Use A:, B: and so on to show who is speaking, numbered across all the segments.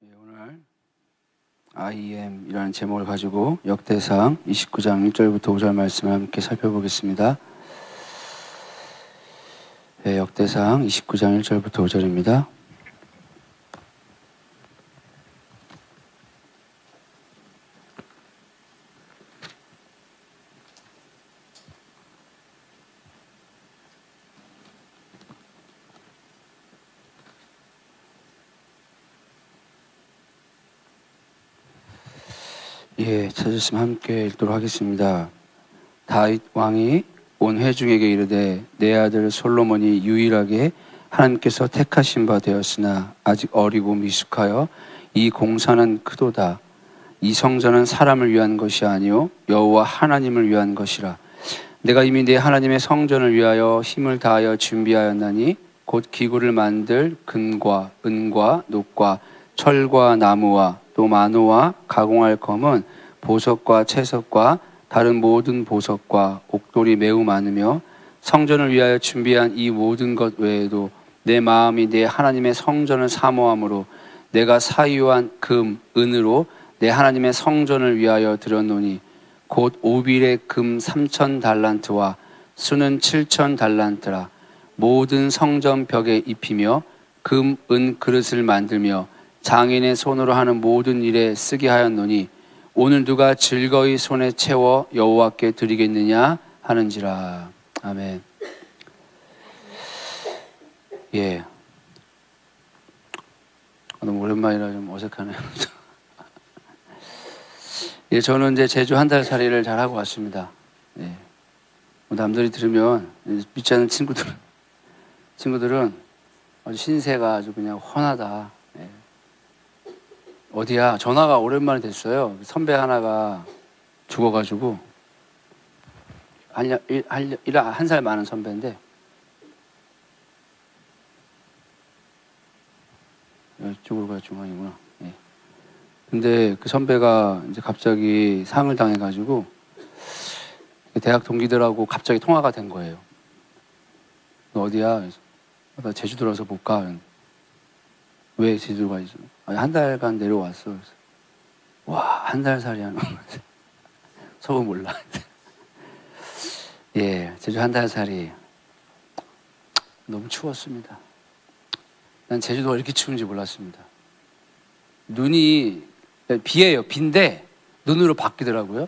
A: 오늘 IEM이라는 제목을 가지고 역대상 29장 1절부터 5절 말씀을 함께 살펴보겠습니다. 역대상 29장 1절부터 5절입니다. 찾으시면 함께 읽도록 하겠습니다. 다윗 왕이 온 회중에게 이르되 내 아들 솔로몬이 유일하게 하나님께서 택하신 바 되었으나 아직 어리고 미숙하여 이 공사는 크도다. 이 성전은 사람을 위한 것이 아니요 여호와 하나님을 위한 것이라. 내가 이미 내 하나님의 성전을 위하여 힘을 다하여 준비하였나니 곧 기구를 만들 금과 은과 녹과 철과 나무와 또 만호와 가공할 검은 보석과 채석과 다른 모든 보석과 옥돌이 매우 많으며 성전을 위하여 준비한 이 모든 것 외에도 내 마음이 내 하나님의 성전을 사모함으로 내가 사유한 금, 은으로 내 하나님의 성전을 위하여 드렸노니 곧 오빌의 금 3,000 달란트와 수는 7,000 달란트라. 모든 성전 벽에 입히며 금, 은 그릇을 만들며 장인의 손으로 하는 모든 일에 쓰게 하였노니 오늘 누가 즐거이 손에 채워 여호와께 드리겠느냐 하는지라. 아멘. 너무 오랜만이라 좀 어색하네요. 저는 이제 제주 한 달 살이를 잘 하고 왔습니다. 남들이 들으면 믿지 않는 친구들은 아주 신세가 아주 그냥 훤하다. 어디야? 전화가 오랜만에 됐어요. 선배 하나가 죽어가지고 한 살 많은 선배인데 이쪽으로 가야 중앙이구나. 근데 그 선배가 이제 갑자기 상을 당해가지고 대학 동기들하고 갑자기 통화가 된 거예요. 너 어디야? 그래서 나 제주도 와서 못 가. 왜 제주도 가 있어? 한 달간 내려왔어. 그래서 와, 한 달 살이야. 서울 몰라. 제주 한 달 살이 너무 추웠습니다. 난 제주도가 이렇게 추운지 몰랐습니다. 눈이 비예요. 비인데 눈으로 바뀌더라고요.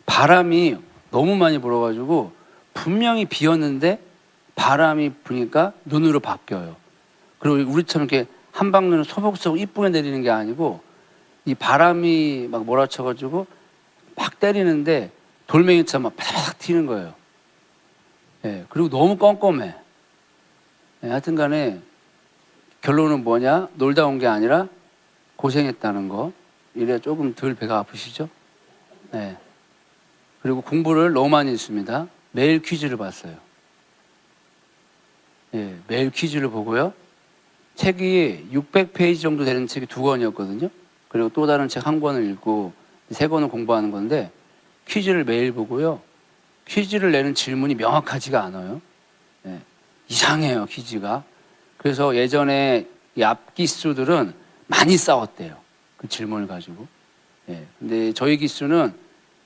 A: 바람이 너무 많이 불어가지고 분명히 비였는데 바람이 부니까 눈으로 바뀌어요. 그리고 우리처럼 이렇게 한방눈을 소복소복 이쁘게 내리는 게 아니고 이 바람이 막 몰아쳐가지고 막 때리는데 돌멩이처럼 막 바삭 튀는 거예요. 그리고 너무 껌껌해. 하여튼 간에 결론은 뭐냐? 놀다 온 게 아니라 고생했다는 거. 이래 조금 덜 배가 아프시죠? 그리고 공부를 너무 많이 했습니다. 매일 퀴즈를 봤어요. 매일 퀴즈를 보고요. 책이 600페이지 정도 되는 책이 2권이었거든요. 그리고 또 다른 책 1권을 읽고 3권을 공부하는 건데 퀴즈를 매일 보고요. 퀴즈를 내는 질문이 명확하지가 않아요. 이상해요, 퀴즈가. 그래서 예전에 이 앞기수들은 많이 싸웠대요. 그 질문을 가지고. 근데 저희 기수는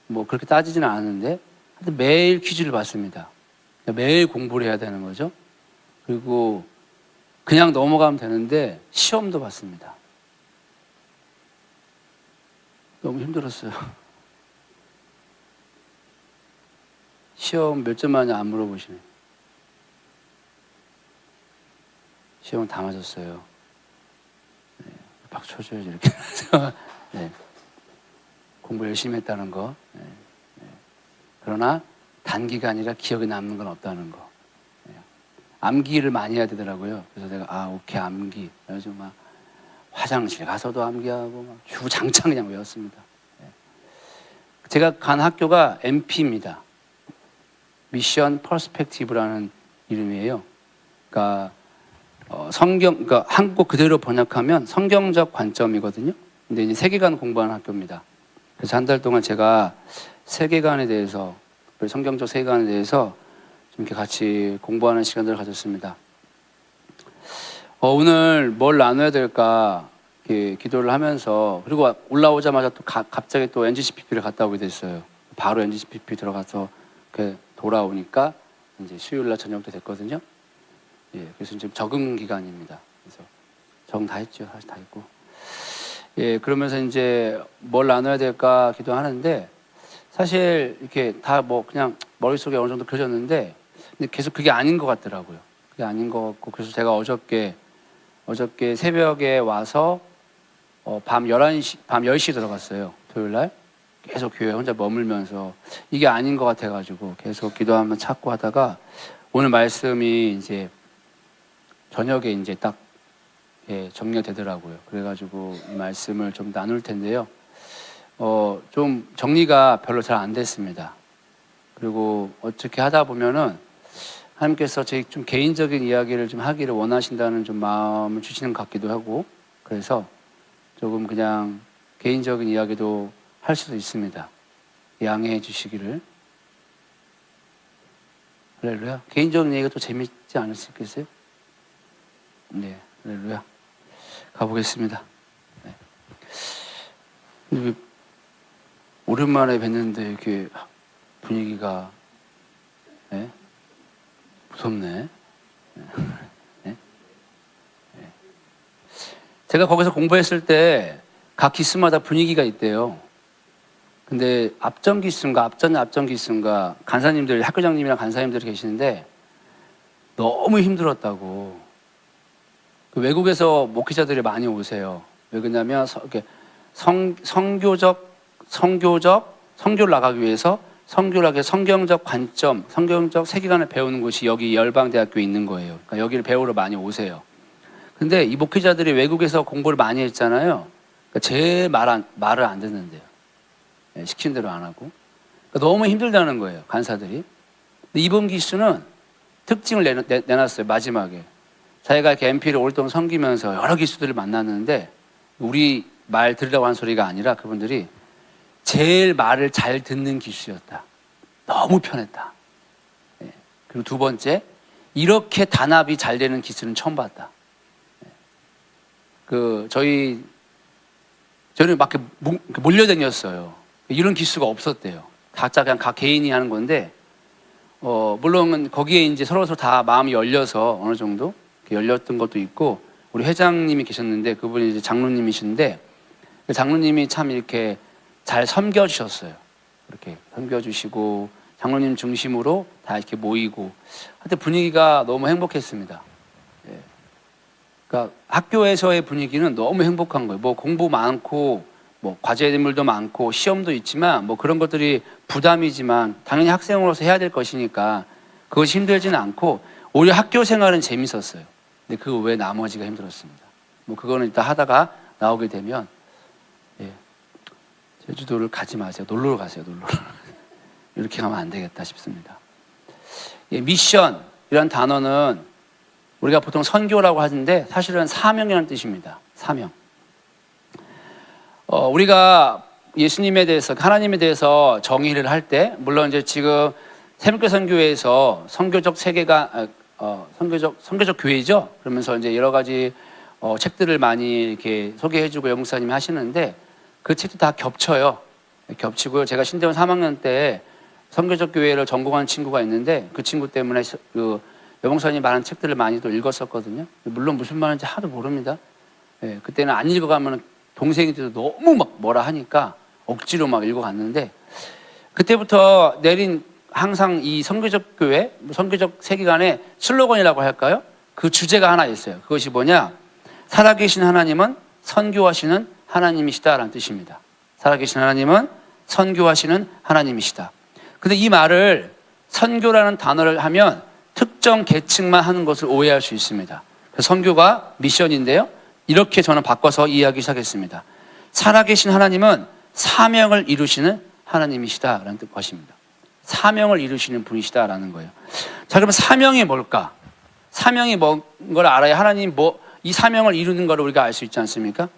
A: 뭐 그렇게 따지지는 않았는데 하여튼 매일 퀴즈를 봤습니다. 매일 공부를 해야 되는 거죠. 그리고 그냥 넘어가면 되는데 시험도 봤습니다. 너무 힘들었어요. 시험 몇 점 맞냐 안 물어보시네. 시험은 다 맞았어요. 박수 쳐줘야지 이렇게. 공부 열심히 했다는 거. 그러나 단기간이라 기억에 남는 건 없다는 거. 암기를 많이 해야 되더라고요. 그래서 내가 오케이 암기. 그래서 막 화장실 가서도 암기하고 막 주구장창 그냥 외웠습니다. 제가 간 학교가 MP입니다. 미션 퍼스펙티브라는 이름이에요. 그러니까 그러니까 한국어 그대로 번역하면 성경적 관점이거든요. 근데 이제 세계관 공부하는 학교입니다. 그래서 한 달 동안 제가 세계관에 대해서, 성경적 세계관에 대해서 좀 이렇게 같이 공부하는 시간들을 가졌습니다. 오늘 뭘 나눠야 될까 이렇게 기도를 하면서, 그리고 올라오자마자 또 갑자기 또 NGCPP를 갔다 오게 됐어요. 바로 NGCPP 들어가서 돌아오니까 이제 수요일날 저녁 때 됐거든요. 예, 그래서 지금 적응 기간입니다. 그래서 적응 다 했죠. 사실 다 했고. 예, 그러면서 이제 뭘 나눠야 될까 기도하는데, 사실 이렇게 다 뭐 그냥 머릿속에 어느 정도 그려졌는데, 근데 계속 그게 아닌 것 같더라고요. 그게 아닌 것 같고, 그래서 제가 어저께 새벽에 와서 밤 10시 들어갔어요. 토요일 날. 계속 교회 혼자 머물면서 이게 아닌 것 같아가지고 계속 기도하면 찾고 하다가 오늘 말씀이 이제 저녁에 이제 딱 정리가 되더라고요. 그래가지고 이 말씀을 좀 나눌 텐데요. 좀 정리가 별로 잘 안 됐습니다. 그리고 어떻게 하다 보면은 하나님께서 제 좀 개인적인 이야기를 좀 하기를 원하신다는 좀 마음을 주시는 것 같기도 하고, 그래서 조금 그냥 개인적인 이야기도 할 수도 있습니다. 양해해 주시기를. 할렐루야. 개인적인 얘기가 또 재밌지 않을 수 있겠어요? 네, 할렐루야. 가보겠습니다. 네. 오랜만에 뵀는데 이렇게 분위기가 무섭네. 네? 제가 거기서 공부했을 때 각 기수마다 분위기가 있대요. 근데 앞전 기수인가 간사님들, 학교장님이랑 간사님들이 계시는데 너무 힘들었다고. 그 외국에서 목회자들이 많이 오세요. 왜 그러냐면 성교를 나가기 위해서 성교를 하기 위해서 성경적 관점, 성경적 세계관을 배우는 곳이 여기 열방대학교에 있는 거예요. 그러니까 여기를 배우러 많이 오세요. 근데 이 목회자들이 외국에서 공부를 많이 했잖아요. 그러니까 제 말을 안 듣는데요. 시킨 대로 안 하고. 그러니까 너무 힘들다는 거예요, 간사들이. 근데 이번 기수는 특징을 내놨어요, 마지막에. 자기가 이렇게 MP를 오랫동안 섬기면서 여러 기수들을 만났는데 우리 말 들으라고 하는 소리가 아니라 그분들이 제일 말을 잘 듣는 기수였다. 너무 편했다. 그리고 두 번째, 이렇게 단합이 잘 되는 기수는 처음 봤다. 저희는 막 몰려다녔어요. 이런 기수가 없었대요. 각자 그냥 각 개인이 하는 건데, 물론 거기에 이제 서로 다 마음이 열려서 어느 정도 열렸던 것도 있고, 우리 회장님이 계셨는데 그분이 이제 장로님이신데, 그 장로님이 참 이렇게 잘 섬겨주셨어요. 이렇게 섬겨주시고, 장로님 중심으로 다 이렇게 모이고, 하여튼 분위기가 너무 행복했습니다. 그러니까 학교에서의 분위기는 너무 행복한 거예요. 뭐 공부 많고, 뭐 과제물도 많고, 시험도 있지만, 뭐 그런 것들이 부담이지만, 당연히 학생으로서 해야 될 것이니까, 그것이 힘들지는 않고, 오히려 학교 생활은 재밌었어요. 근데 그 외에 나머지가 힘들었습니다. 뭐 그거는 이따 하다가 나오게 되면, 제주도를 가지 마세요. 놀러 가세요, 놀러. 이렇게 가면 안 되겠다 싶습니다. 미션이란 단어는 우리가 보통 선교라고 하는데 사실은 사명이라는 뜻입니다. 사명. 우리가 예수님에 대해서, 하나님에 대해서 정의를 할 때, 물론 이제 지금 새벽교 선교회에서 선교적 세계가, 선교적 교회죠. 그러면서 이제 여러 가지 책들을 많이 이렇게 소개해주고 여목사님이 하시는데 그 책도 다 겹쳐요. 겹치고요. 제가 신대원 3학년 때 선교적 교회를 전공한 친구가 있는데 그 친구 때문에 그 여봉사님이 많은 책들을 많이 또 읽었었거든요. 물론 무슨 말인지 하도 모릅니다. 그때는 안 읽어가면 동생이들도 너무 막 뭐라 하니까 억지로 막 읽어갔는데, 그때부터 내린 항상 이 선교적 교회, 선교적 세계관의 슬로건이라고 할까요? 그 주제가 하나 있어요. 그것이 뭐냐? 살아계신 하나님은 선교하시는 하나님이시다라는 뜻입니다. 살아계신 하나님은 선교하시는 하나님이시다. 근데 이 말을 선교라는 단어를 하면 특정 계층만 하는 것을 오해할 수 있습니다. 선교가 미션인데요. 이렇게 저는 바꿔서 이해하기 시작했습니다. 살아계신 하나님은 사명을 이루시는 하나님이시다라는 것입니다. 사명을 이루시는 분이시다라는 거예요. 자, 그러면 사명이 뭘까? 사명이 뭔 걸 알아야 하나님 이 사명을 이루는 걸 우리가 알 수 있지 않습니까?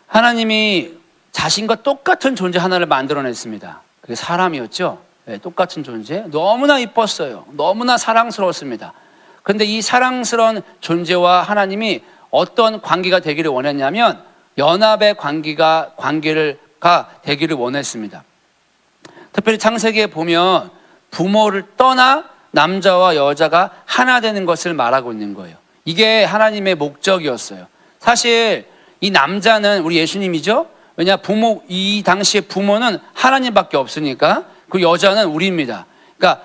A: 하나님이 자신과 똑같은 존재 하나를 만들어냈습니다. 그게 사람이었죠. 똑같은 존재. 너무나 이뻤어요. 너무나 사랑스러웠습니다. 그런데 이 사랑스러운 존재와 하나님이 어떤 관계가 되기를 원했냐면 연합의 관계가 되기를 원했습니다. 특별히 창세기에 보면 부모를 떠나 남자와 여자가 하나 되는 것을 말하고 있는 거예요. 이게 하나님의 목적이었어요. 사실 이 남자는 우리 예수님이죠. 왜냐, 이 당시에 부모는 하나님밖에 없으니까. 그 여자는 우리입니다. 그러니까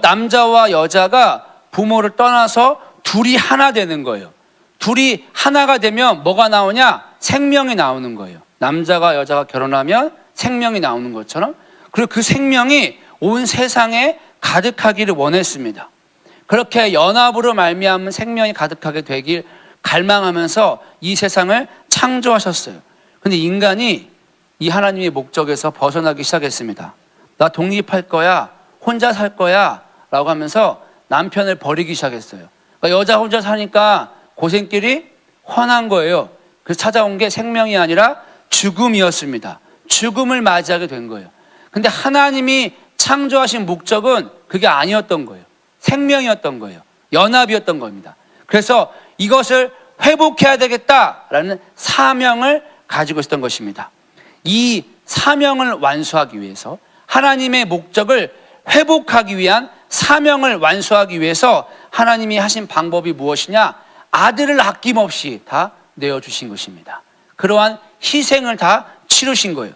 A: 남자와 여자가 부모를 떠나서 둘이 하나 되는 거예요. 둘이 하나가 되면 뭐가 나오냐? 생명이 나오는 거예요. 남자가 여자가 결혼하면 생명이 나오는 것처럼, 그리고 그 생명이 온 세상에 가득하기를 원했습니다. 그렇게 연합으로 말미암은 생명이 가득하게 되길 갈망하면서 이 세상을 창조하셨어요. 근데 인간이 이 하나님의 목적에서 벗어나기 시작했습니다. 나 독립할 거야, 혼자 살 거야 라고 하면서 남편을 버리기 시작했어요. 그러니까 여자 혼자 사니까 고생길이 훤한 거예요. 그래서 찾아온 게 생명이 아니라 죽음이었습니다. 죽음을 맞이하게 된 거예요. 근데 하나님이 창조하신 목적은 그게 아니었던 거예요. 생명이었던 거예요. 연합이었던 겁니다. 그래서 이것을 회복해야 되겠다라는 사명을 가지고 있었던 것입니다. 이 사명을 완수하기 위해서, 하나님의 목적을 회복하기 위한 사명을 완수하기 위해서 하나님이 하신 방법이 무엇이냐? 아들을 아낌없이 다 내어주신 것입니다. 그러한 희생을 다 치르신 거예요.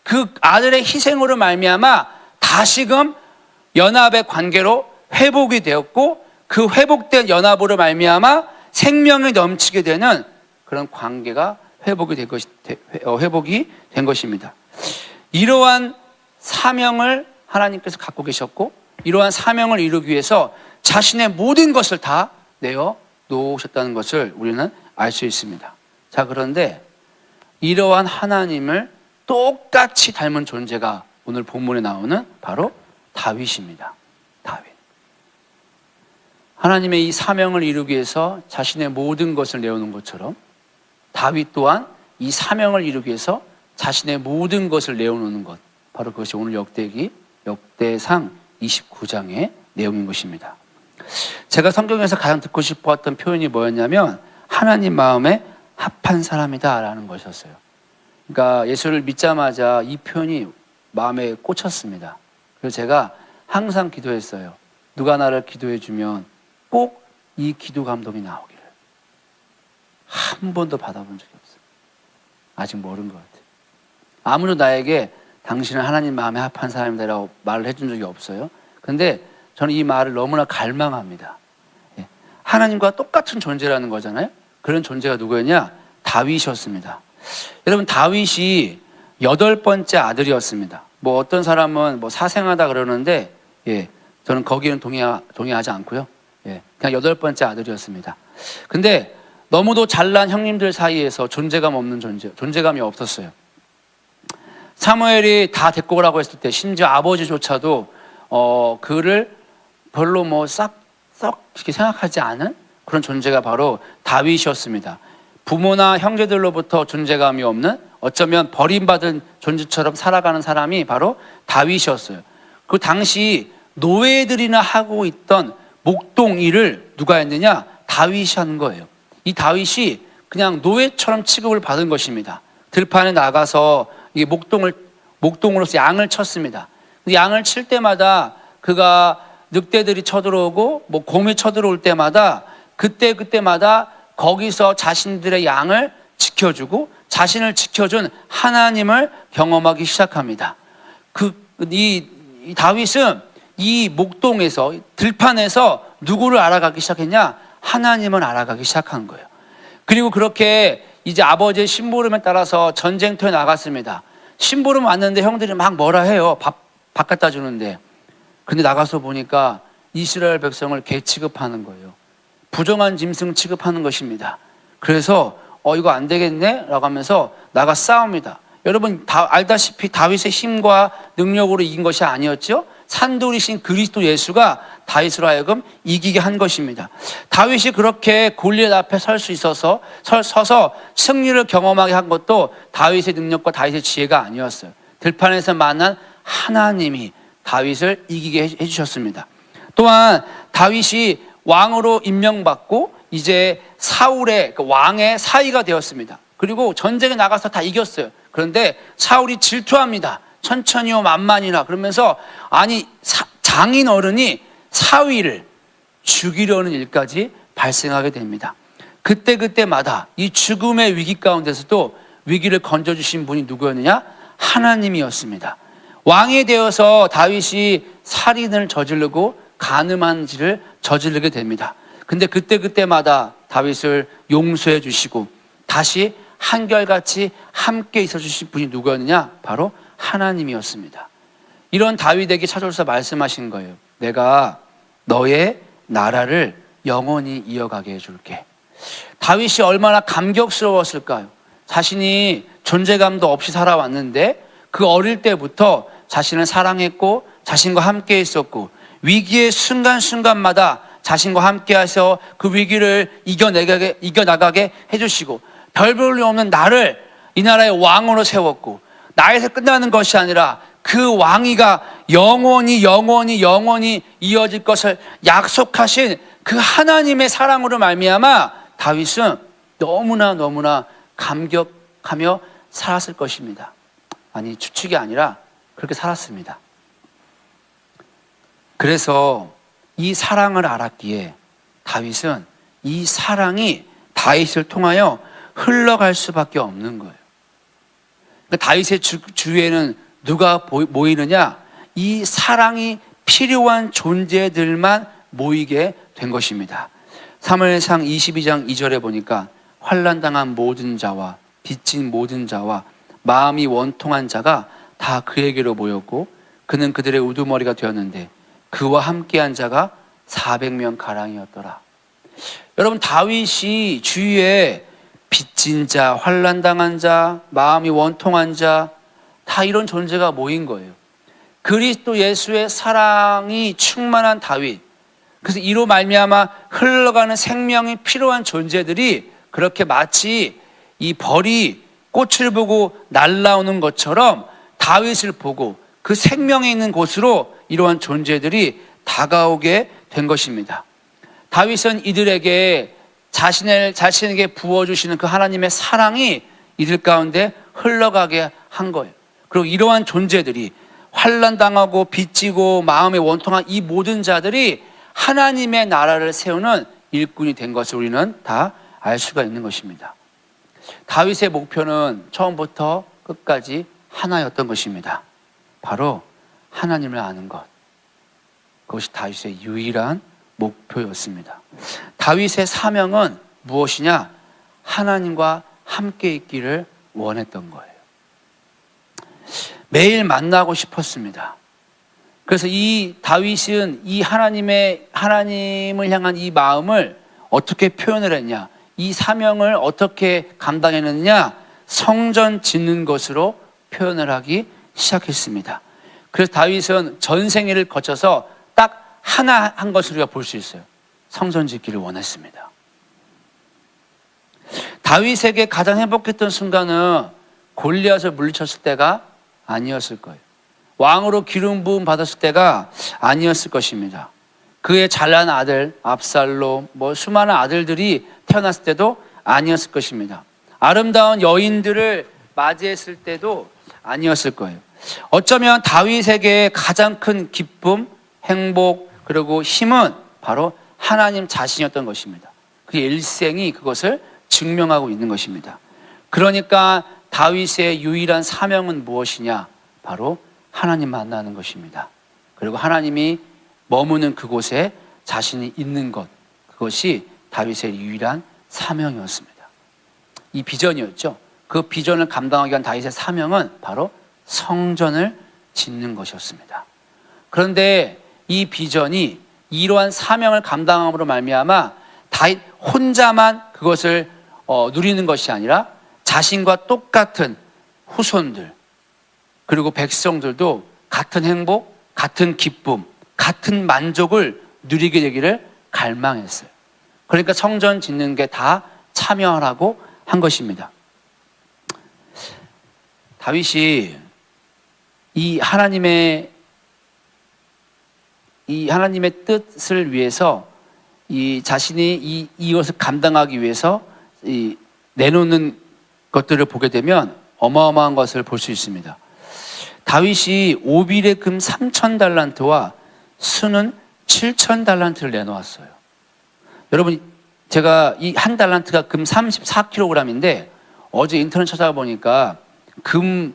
A: 그 아들의 희생으로 말미암아 다시금 연합의 관계로 회복이 되었고, 그 회복된 연합으로 말미암아 생명이 넘치게 되는 그런 관계가 회복이 된 것입니다. 이러한 사명을 하나님께서 갖고 계셨고, 이러한 사명을 이루기 위해서 자신의 모든 것을 다 내어 놓으셨다는 것을 우리는 알 수 있습니다. 자, 그런데 이러한 하나님을 똑같이 닮은 존재가 오늘 본문에 나오는 바로 다윗입니다. 다윗. 하나님의 이 사명을 이루기 위해서 자신의 모든 것을 내어놓은 것처럼 다윗 또한 이 사명을 이루기 위해서 자신의 모든 것을 내어놓는 것, 바로 그것이 오늘 역대상 29장의 내용인 것입니다. 제가 성경에서 가장 듣고 싶었던 표현이 뭐였냐면 하나님 마음에 합한 사람이다 라는 것이었어요. 그러니까 예수를 믿자마자 이 표현이 마음에 꽂혔습니다. 그래서 제가 항상 기도했어요. 누가 나를 기도해 주면 꼭 이 기도 감동이 나오기를. 한 번도 받아본 적이 없어요. 아직 모르는 것 같아요. 아무도 나에게 당신은 하나님 마음에 합한 사람이다라고 말을 해준 적이 없어요. 근데 저는 이 말을 너무나 갈망합니다. 하나님과 똑같은 존재라는 거잖아요. 그런 존재가 누구였냐? 다윗이었습니다. 여러분, 다윗이 8번째 아들이었습니다. 뭐 어떤 사람은 뭐 사생하다 그러는데, 저는 거기는 동의하지 않고요. 그냥 8번째 아들이었습니다. 근데 너무도 잘난 형님들 사이에서 존재감이 없었어요. 사무엘이 다 데리고 오라고 했을 때 심지어 아버지조차도 그를 별로 뭐 썩 이렇게 생각하지 않은 그런 존재가 바로 다윗이었습니다. 부모나 형제들로부터 존재감이 없는, 어쩌면 버림받은 존재처럼 살아가는 사람이 바로 다윗이었어요. 그 당시 노예들이나 하고 있던 목동 일을 누가 했느냐? 다윗이 한 거예요. 이 다윗이 그냥 노예처럼 취급을 받은 것입니다. 들판에 나가서 이 목동으로서 양을 쳤습니다. 양을 칠 때마다 그가 늑대들이 쳐들어오고 뭐 곰이 쳐들어올 때마다 그때마다 거기서 자신들의 양을 지켜주고 자신을 지켜준 하나님을 경험하기 시작합니다. 이 다윗은 이 목동에서, 들판에서 누구를 알아가기 시작했냐? 하나님을 알아가기 시작한 거예요. 그리고 그렇게 이제 아버지의 심부름에 따라서 전쟁터에 나갔습니다. 심부름 왔는데 형들이 막 뭐라 해요. 밥 갖다 주는데. 근데 나가서 보니까 이스라엘 백성을 개 취급하는 거예요. 부정한 짐승 취급하는 것입니다. 그래서 이거 안 되겠네? 라고 하면서 나가 싸웁니다. 여러분 알다시피 다윗의 힘과 능력으로 이긴 것이 아니었죠? 산돌이신 그리스도 예수가 다윗으로 하여금 이기게 한 것입니다. 다윗이 그렇게 골리앗 앞에 설 수 있어서 서서 승리를 경험하게 한 것도 다윗의 능력과 다윗의 지혜가 아니었어요. 들판에서 만난 하나님이 다윗을 이기게 해주셨습니다. 또한 다윗이 왕으로 임명받고 이제 사울의 그 왕의 사위가 되었습니다. 그리고 전쟁에 나가서 다 이겼어요. 그런데 사울이 질투합니다. 천천히요 만만이나 그러면서 아니 장인 어른이 사위를 죽이려는 일까지 발생하게 됩니다. 그때마다 이 죽음의 위기 가운데서도 위기를 건져주신 분이 누구였느냐? 하나님이었습니다. 왕이 되어서 다윗이 살인을 저지르고 간음한 짓을 저지르게 됩니다. 근데 그때마다 다윗을 용서해 주시고 다시 한결같이 함께 있어 주신 분이 누구였느냐? 바로 하나님이었습니다. 이런 다윗에게 찾아오셔서 말씀하신 거예요. 내가 너의 나라를 영원히 이어가게 해줄게. 다윗이 얼마나 감격스러웠을까요? 자신이 존재감도 없이 살아왔는데 그 어릴 때부터 자신을 사랑했고 자신과 함께 있었고 위기의 순간순간마다 자신과 함께 하셔 그 위기를 이겨나가게 해주시고 별 볼 일 없는 나를 이 나라의 왕으로 세웠고 나에서 끝나는 것이 아니라 그 왕위가 영원히 이어질 것을 약속하신 그 하나님의 사랑으로 말미암아 다윗은 너무나 감격하며 살았을 것입니다. 아니 추측이 아니라 그렇게 살았습니다. 그래서 이 사랑을 알았기에 다윗은 이 사랑이 다윗을 통하여 흘러갈 수밖에 없는 거예요. 그러니까 다윗의 주위에는 누가 모이느냐? 이 사랑이 필요한 존재들만 모이게 된 것입니다. 사무엘상 22장 2절에 보니까 환난당한 모든 자와 빚진 모든 자와 마음이 원통한 자가 다 그에게로 모였고 그는 그들의 우두머리가 되었는데 그와 함께한 자가 400명 가량이었더라. 여러분 다윗이 주위에 빚진 자, 환난당한 자, 마음이 원통한 자 다 이런 존재가 모인 거예요. 그리스도 예수의 사랑이 충만한 다윗, 그래서 이로 말미암아 흘러가는 생명이 필요한 존재들이 그렇게 마치 이 벌이 꽃을 보고 날아오는 것처럼 다윗을 보고 그 생명에 있는 곳으로 이러한 존재들이 다가오게 된 것입니다. 다윗은 이들에게 자신에게 부어주시는 그 하나님의 사랑이 이들 가운데 흘러가게 한 거예요. 그리고 이러한 존재들이 환난당하고 빚지고 마음에 원통한 이 모든 자들이 하나님의 나라를 세우는 일꾼이 된 것을 우리는 다 알 수가 있는 것입니다. 다윗의 목표는 처음부터 끝까지 하나였던 것입니다. 바로 하나님을 아는 것. 그것이 다윗의 유일한 목표였습니다. 다윗의 사명은 무엇이냐? 하나님과 함께 있기를 원했던 거예요. 매일 만나고 싶었습니다. 그래서 이 다윗은 이 하나님을 향한 이 마음을 어떻게 표현을 했냐? 이 사명을 어떻게 감당했느냐? 성전 짓는 것으로 표현을 하기 시작했습니다. 그래서 다윗은 전생애를 거쳐서 딱 하나 한 것을 우리가 볼 수 있어요. 성전 짓기를 원했습니다. 다윗에게 가장 행복했던 순간은 골리앗을 물리쳤을 때가 아니었을 거예요. 왕으로 기름 부음 받았을 때가 아니었을 것입니다. 그의 잘난 아들 압살롬, 수많은 아들들이 태어났을 때도 아니었을 것입니다. 아름다운 여인들을 맞이했을 때도 아니었을 거예요. 어쩌면 다윗에게 가장 큰 기쁨, 행복, 그리고 힘은 바로 하나님 자신이었던 것입니다. 그의 일생이 그것을 증명하고 있는 것입니다. 그러니까 다윗의 유일한 사명은 무엇이냐? 바로 하나님 만나는 것입니다. 그리고 하나님이 머무는 그곳에 자신이 있는 것, 그것이 다윗의 유일한 사명이었습니다. 이 비전이었죠. 그 비전을 감당하기 위한 다윗의 사명은 바로 성전을 짓는 것이었습니다. 그런데 이 비전이 이러한 사명을 감당함으로 말미암아 다윗 혼자만 그것을 누리는 것이 아니라 자신과 똑같은 후손들 그리고 백성들도 같은 행복, 같은 기쁨, 같은 만족을 누리게 되기를 갈망했어요. 그러니까 성전 짓는 게 다 참여하라고 한 것입니다. 다윗이 이 하나님의 뜻을 위해서 이 자신이 이것을 감당하기 위해서 내놓는 것들을 보게 되면 어마어마한 것을 볼 수 있습니다. 다윗이 오빌의 금 3,000달란트와 수는 7,000달란트를 내놓았어요. 여러분, 제가 이 한 달란트가 금 34kg인데 어제 인터넷 찾아보니까 금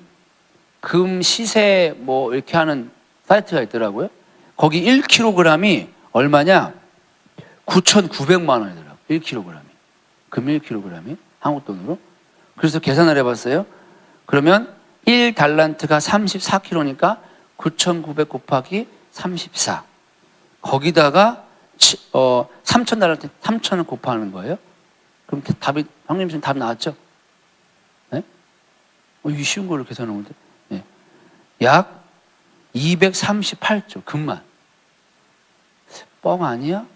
A: 시세 뭐 이렇게 하는 사이트가 있더라고요. 거기 1kg이 얼마냐? 9,900만 원이더라고요. 1kg이. 금 1kg이 한국 돈으로. 그래서 계산을 해봤어요. 그러면 1달란트가 34kg니까 9,900 곱하기 34. 거기다가 3,000달란트 3,000을 곱하는 거예요. 그럼 답이, 형님 지금 답 나왔죠? 네? 이 쉬운 걸로 계산하는데. 네. 약 238조, 금만. 뻥 아니야?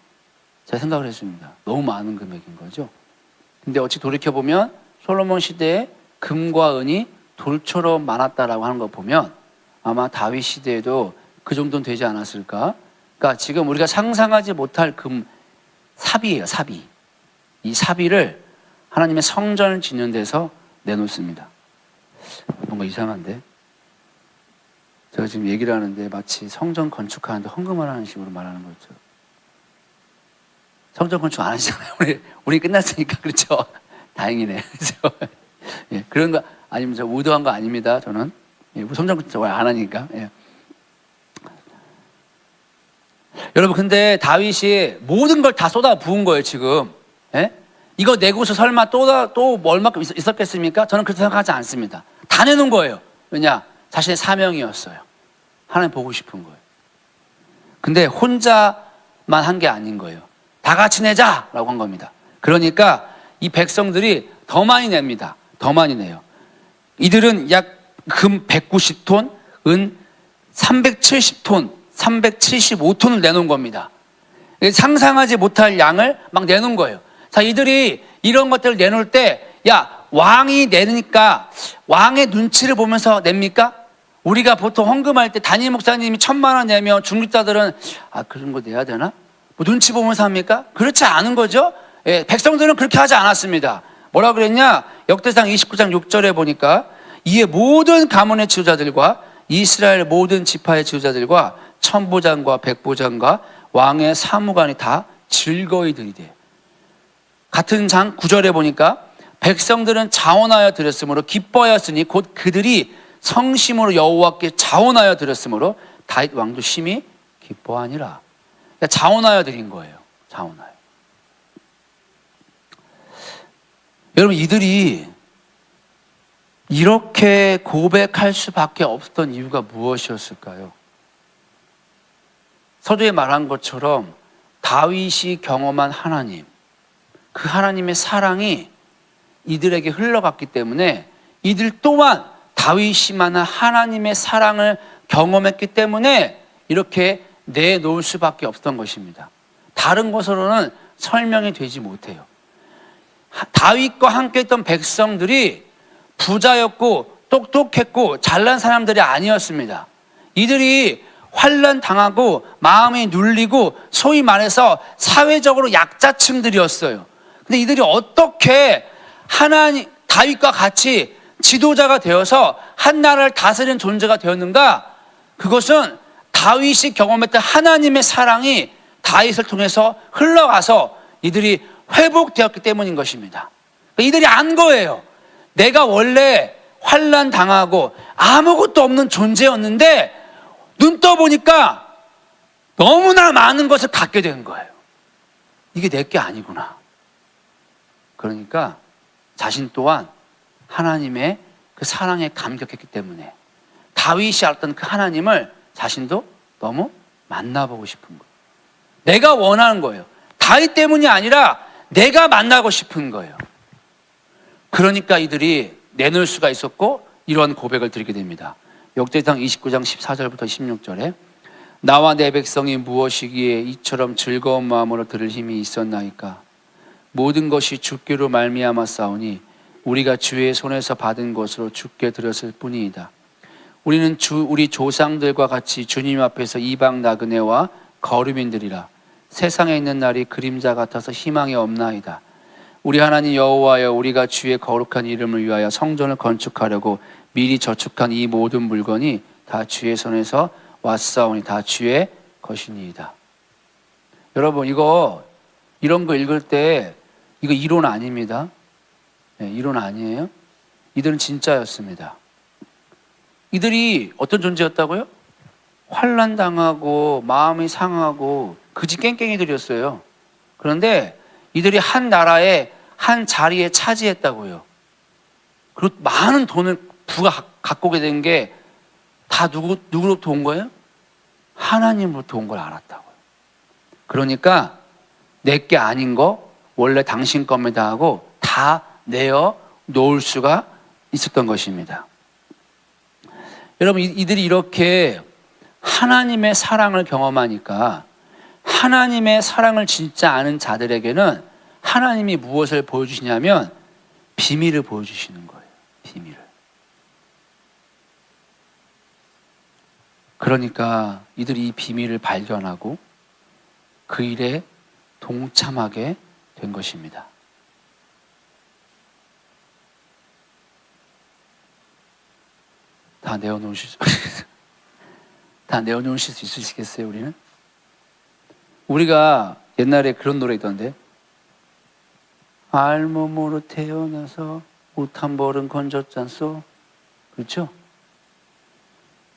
A: 제가 생각을 했습니다. 너무 많은 금액인 거죠. 근데 어찌 돌이켜보면 솔로몬 시대에 금과 은이 돌처럼 많았다라고 하는 거 보면 아마 다윗 시대에도 그 정도는 되지 않았을까? 그러니까 지금 우리가 상상하지 못할 금, 사비예요, 사비. 이 사비를 하나님의 성전을 짓는 데서 내놓습니다. 뭔가 이상한데? 제가 지금 얘기를 하는데 마치 성전 건축하는데 헌금을 하는 식으로 말하는 거죠. 성전 건축 안 하시잖아요. 우리 끝났으니까. 그렇죠? 다행이네. 그렇죠? 예, 그런 거 아니면 저 의도한 거 아닙니다. 저는 성전 건축 안 하니까. 예. 여러분, 근데 다윗이 모든 걸 다 쏟아 부은 거예요, 지금. 예? 이거 내고서 설마 또 얼마큼 있었겠습니까? 저는 그렇게 생각하지 않습니다. 다 내놓은 거예요. 왜냐? 자신의 사명이었어요. 하나님 보고 싶은 거예요. 근데 혼자만 한 게 아닌 거예요. 다 같이 내자라고 한 겁니다. 그러니까 이 백성들이 더 많이 냅니다. 더 많이 내요. 이들은 약 금 190톤, 은 370톤, 375톤을 내놓은 겁니다. 상상하지 못할 양을 막 내놓은 거예요. 자, 이들이 이런 것들을 내놓을 때, 야, 왕이 내니까 왕의 눈치를 보면서 냅니까? 우리가 보통 헌금할 때 담임 목사님이 1,000만 원 내면 중직자들은 그런 거 내야 되나? 뭐 눈치 보면서 합니까? 그렇지 않은 거죠. 예, 백성들은 그렇게 하지 않았습니다. 뭐라 그랬냐? 역대상 29장 6절에 보니까 이에 모든 가문의 지도자들과 이스라엘 모든 지파의 지도자들과 천부장과 백부장과 왕의 사무관이 다 즐거이 드리되. 같은 장 9절에 보니까 백성들은 자원하여 드렸으므로 기뻐하였으니 곧 그들이 성심으로 여호와께 자원하여 드렸으므로 다윗 왕도 심히 기뻐하니라. 그러니까 자원하여 드린 거예요. 자원하여. 여러분, 이들이 이렇게 고백할 수밖에 없었던 이유가 무엇이었을까요? 서두에 말한 것처럼 다윗이 경험한 하나님, 그 하나님의 사랑이 이들에게 흘러갔기 때문에 이들 또한 다윗이만한 하나님의 사랑을 경험했기 때문에 이렇게 내놓을 수밖에 없었던 것입니다. 다른 것으로는 설명이 되지 못해요. 다윗과 함께 했던 백성들이 부자였고 똑똑했고 잘난 사람들이 아니었습니다. 이들이 환난 당하고 마음이 눌리고 소위 말해서 사회적으로 약자층들이었어요. 근데 이들이 어떻게 다윗과 같이 지도자가 되어서 한 나라를 다스리는 존재가 되었는가? 그것은 다윗이 경험했던 하나님의 사랑이 다윗을 통해서 흘러가서 이들이 회복되었기 때문인 것입니다. 이들이 안 거예요. 내가 원래 환난 당하고 아무것도 없는 존재였는데 눈 떠보니까 너무나 많은 것을 갖게 된 거예요. 이게 내 게 아니구나. 그러니까 자신 또한 하나님의 그 사랑에 감격했기 때문에 다윗이 알았던 그 하나님을 자신도 너무 만나보고 싶은 거예요. 내가 원하는 거예요. 다윗 때문이 아니라 내가 만나고 싶은 거예요. 그러니까 이들이 내놓을 수가 있었고 이런 고백을 드리게 됩니다. 역대상 29장 14절부터 16절에 나와 내 백성이 무엇이기에 이처럼 즐거운 마음으로 들을 힘이 있었나이까? 모든 것이 주께로 말미암아 싸우니 우리가 주의 손에서 받은 것으로 주께 드렸을 뿐이다. 우리는 우리 조상들과 같이 주님 앞에서 이방 나그네와 거류민들이라. 세상에 있는 날이 그림자 같아서 희망이 없나이다. 우리 하나님 여호와여, 우리가 주의 거룩한 이름을 위하여 성전을 건축하려고 미리 저축한 이 모든 물건이 다 주의 손에서 왔사오니 다 주의 것이니이다. 여러분, 이런 거 읽을 때 이거 이론 아닙니다. 네, 이론 아니에요. 이들은 진짜였습니다. 이들이 어떤 존재였다고요? 환난 당하고 마음이 상하고 그지 깽깽이들이었어요. 그런데 이들이 한 나라의 한 자리에 차지했다고요. 그리고 많은 돈을 갖고 오게 된 게 다 누구로부터 온 거예요? 하나님으로부터 온 걸 알았다고요. 그러니까 내게 아닌 거 원래 당신 겁니다 하고 다 내어 놓을 수가 있었던 것입니다. 여러분, 이들이 이렇게 하나님의 사랑을 경험하니까 하나님의 사랑을 진짜 아는 자들에게는 하나님이 무엇을 보여주시냐면 비밀을 보여주시는 거예요. 비밀을. 그러니까 이들이 이 비밀을 발견하고 그 일에 동참하게 된 것입니다. 다 내어놓으실 수 있으시겠어요, 우리는? 우리가 옛날에 그런 노래 있던데, 알몸으로 태어나서 못한 벌은 건졌잖소. 그렇죠?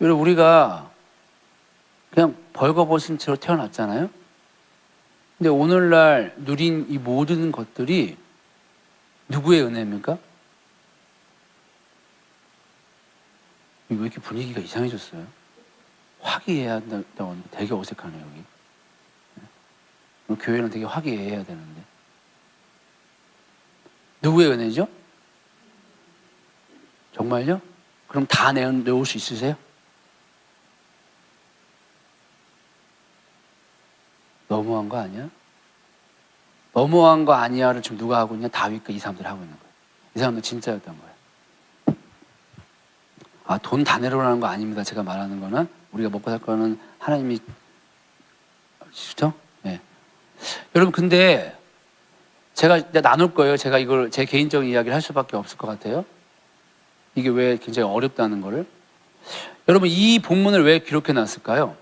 A: 여러분, 우리가 그냥 벌거벗은 채로 태어났잖아요. 근데 오늘날 누린 이 모든 것들이 누구의 은혜입니까? 왜 이렇게 분위기가 이상해졌어요? 화기애애해야 한다고 하는데 되게 어색하네요, 여기. 교회는 되게 화기애애해야 되는데. 누구의 은혜죠? 정말요? 그럼 다 내놓을 수 있으세요? 너무한 거 아니야? 너무한 거 아니야를 지금 누가 하고 있냐? 다윗과 이 사람들이 하고 있는 거예요. 이 사람들 진짜였던 거예요. 돈 다 내놓으라는 거 아닙니다. 제가 말하는 거는 우리가 먹고 살 거는 하나님이, 그렇죠? 네. 여러분, 근데 제가 나눌 거예요. 제가 이걸 제 개인적인 이야기를 할 수밖에 없을 것 같아요. 이게 왜 굉장히 어렵다는 거를. 여러분, 이 본문을 왜 기록해 놨을까요?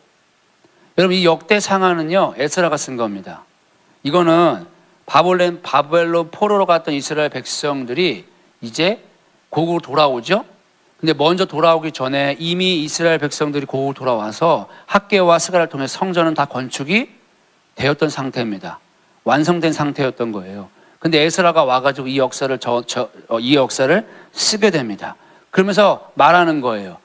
A: 여러분, 이 역대상하는요, 에스라가 쓴 겁니다. 이거는 바벨론 포로로 갔던 이스라엘 백성들이 이제 고국으로 돌아오죠. 근데 먼저 돌아오기 전에 이미 이스라엘 백성들이 고국으로 돌아와서 학개와 스가를 통해 성전은 다 건축이 되었던 상태입니다. 완성된 상태였던 거예요. 근데 에스라가 와가지고 이 역사를 쓰게 됩니다. 그러면서 말하는 거예요.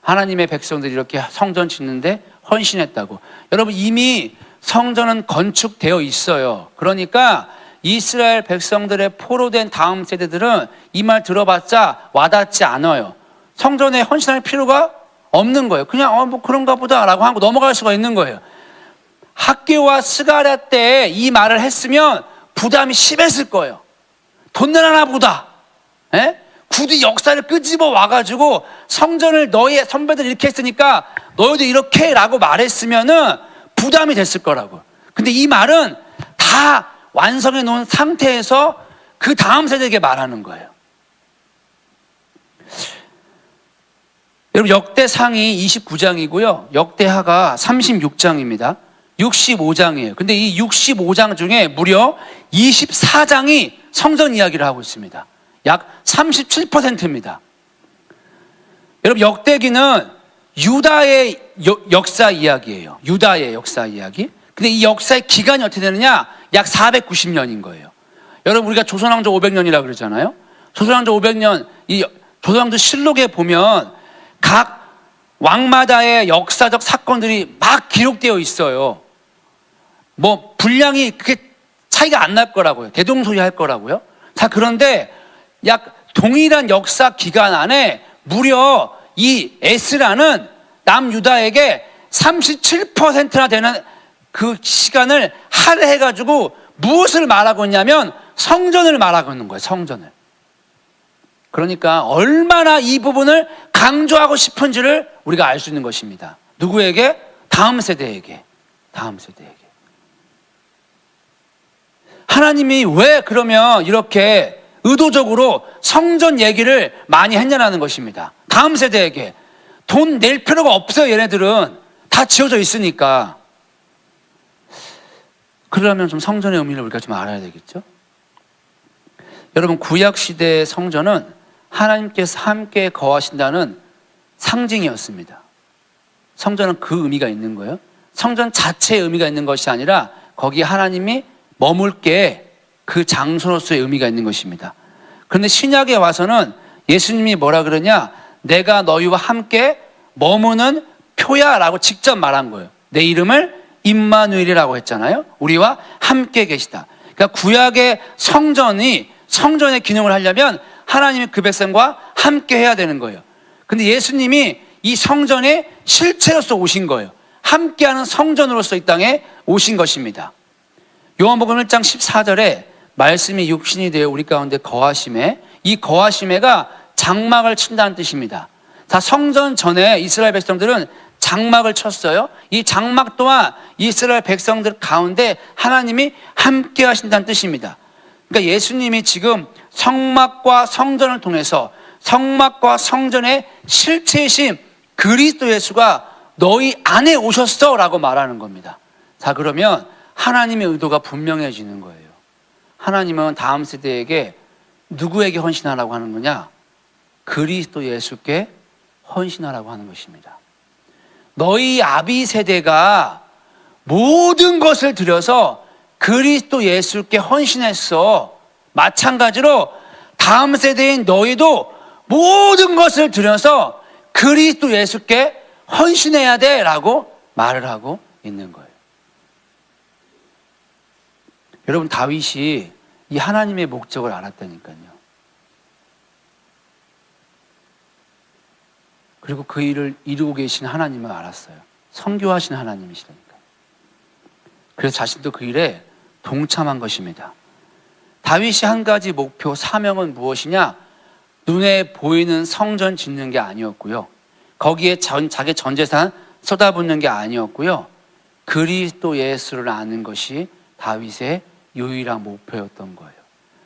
A: 하나님의 백성들이 이렇게 성전 짓는데 헌신했다고. 여러분, 이미 성전은 건축되어 있어요. 그러니까 이스라엘 백성들의 포로된 다음 세대들은 이 말 들어봤자 와닿지 않아요. 성전에 헌신할 필요가 없는 거예요. 그냥 뭐 그런가 보다라고 하고 넘어갈 수가 있는 거예요. 학개와 스가랴 때 이 말을 했으면 부담이 심했을 거예요. 돈 내놔나 보다. 굳이 역사를 끄집어 와가지고 성전을 너희 선배들이 이렇게 했으니까 너희도 이렇게 라고 말했으면은 부담이 됐을 거라고. 근데 이 말은 다 완성해 놓은 상태에서 그 다음 세대에게 말하는 거예요. 여러분, 역대상이 29장이고요. 역대하가 36장입니다. 65장이에요. 근데 이 65장 중에 무려 24장이 성전 이야기를 하고 있습니다. 약 37%입니다. 여러분, 역대기는 유다의 역사 이야기예요. 유다의 역사 이야기. 근데 이 역사의 기간이 어떻게 되느냐? 약 490년인 거예요. 여러분, 우리가 조선왕조 500년이라고 그러잖아요. 조선왕조 500년, 이 조선왕조 실록에 보면 각 왕마다의 역사적 사건들이 막 기록되어 있어요. 뭐 분량이 그게 차이가 안 날 거라고요. 대동소이할 거라고요. 자, 그런데 약 동일한 역사 기간 안에 무려 이 에스라는 남유다에게 37%나 되는 그 시간을 할애해가지고 무엇을 말하고 있냐면 성전을 말하고 있는 거예요. 성전을. 그러니까 얼마나 이 부분을 강조하고 싶은지를 우리가 알 수 있는 것입니다. 누구에게? 다음 세대에게. 다음 세대에게. 하나님이 왜 그러면 이렇게 의도적으로 성전 얘기를 많이 했냐는 것입니다. 다음 세대에게 돈 낼 필요가 없어요. 얘네들은 다 지어져 있으니까. 그러려면 좀 성전의 의미를 우리가 좀 알아야 되겠죠. 여러분, 구약시대의 성전은 하나님께서 함께 거하신다는 상징이었습니다. 성전은 그 의미가 있는 거예요. 성전 자체의 의미가 있는 것이 아니라 거기에 하나님이 머물게 그 장소로서의 의미가 있는 것입니다. 그런데 신약에 와서는 예수님이 뭐라 그러냐, 내가 너희와 함께 머무는 표야 라고 직접 말한 거예요. 내 이름을 임마누엘이라고 했잖아요. 우리와 함께 계시다. 그러니까 구약의 성전이 성전의 기능을 하려면 하나님이 그 백성과 함께 해야 되는 거예요. 근데 예수님이 이 성전의 실체로서 오신 거예요. 함께하는 성전으로서 이 땅에 오신 것입니다. 요한복음 1장 14절에 말씀이 육신이 되어 우리 가운데 거하심에, 이 거하심에가 장막을 친다는 뜻입니다. 자, 성전 전에 이스라엘 백성들은 장막을 쳤어요. 이 장막 또한 이스라엘 백성들 가운데 하나님이 함께 하신다는 뜻입니다. 그러니까 예수님이 지금 성막과 성전을 통해서 성막과 성전의 실체이신 그리스도 예수가 너희 안에 오셨어 라고 말하는 겁니다. 자, 그러면 하나님의 의도가 분명해지는 거예요. 하나님은 다음 세대에게 누구에게 헌신하라고 하는 거냐? 그리스도 예수께 헌신하라고 하는 것입니다. 너희 아비 세대가 모든 것을 들여서 그리스도 예수께 헌신했어. 마찬가지로 다음 세대인 너희도 모든 것을 들여서 그리스도 예수께 헌신해야 돼 라고 말을 하고 있는 거예요. 여러분, 다윗이 이 하나님의 목적을 알았다니까요. 그리고 그 일을 이루고 계신 하나님을 알았어요. 선교하신 하나님이시라니까요. 그래서 자신도 그 일에 동참한 것입니다. 다윗이 한 가지 목표, 사명은 무엇이냐? 눈에 보이는 성전 짓는 게 아니었고요. 거기에 자기 전 재산 쏟아붓는 게 아니었고요. 그리스도 예수를 아는 것이 다윗의 유일한 목표였던 거예요.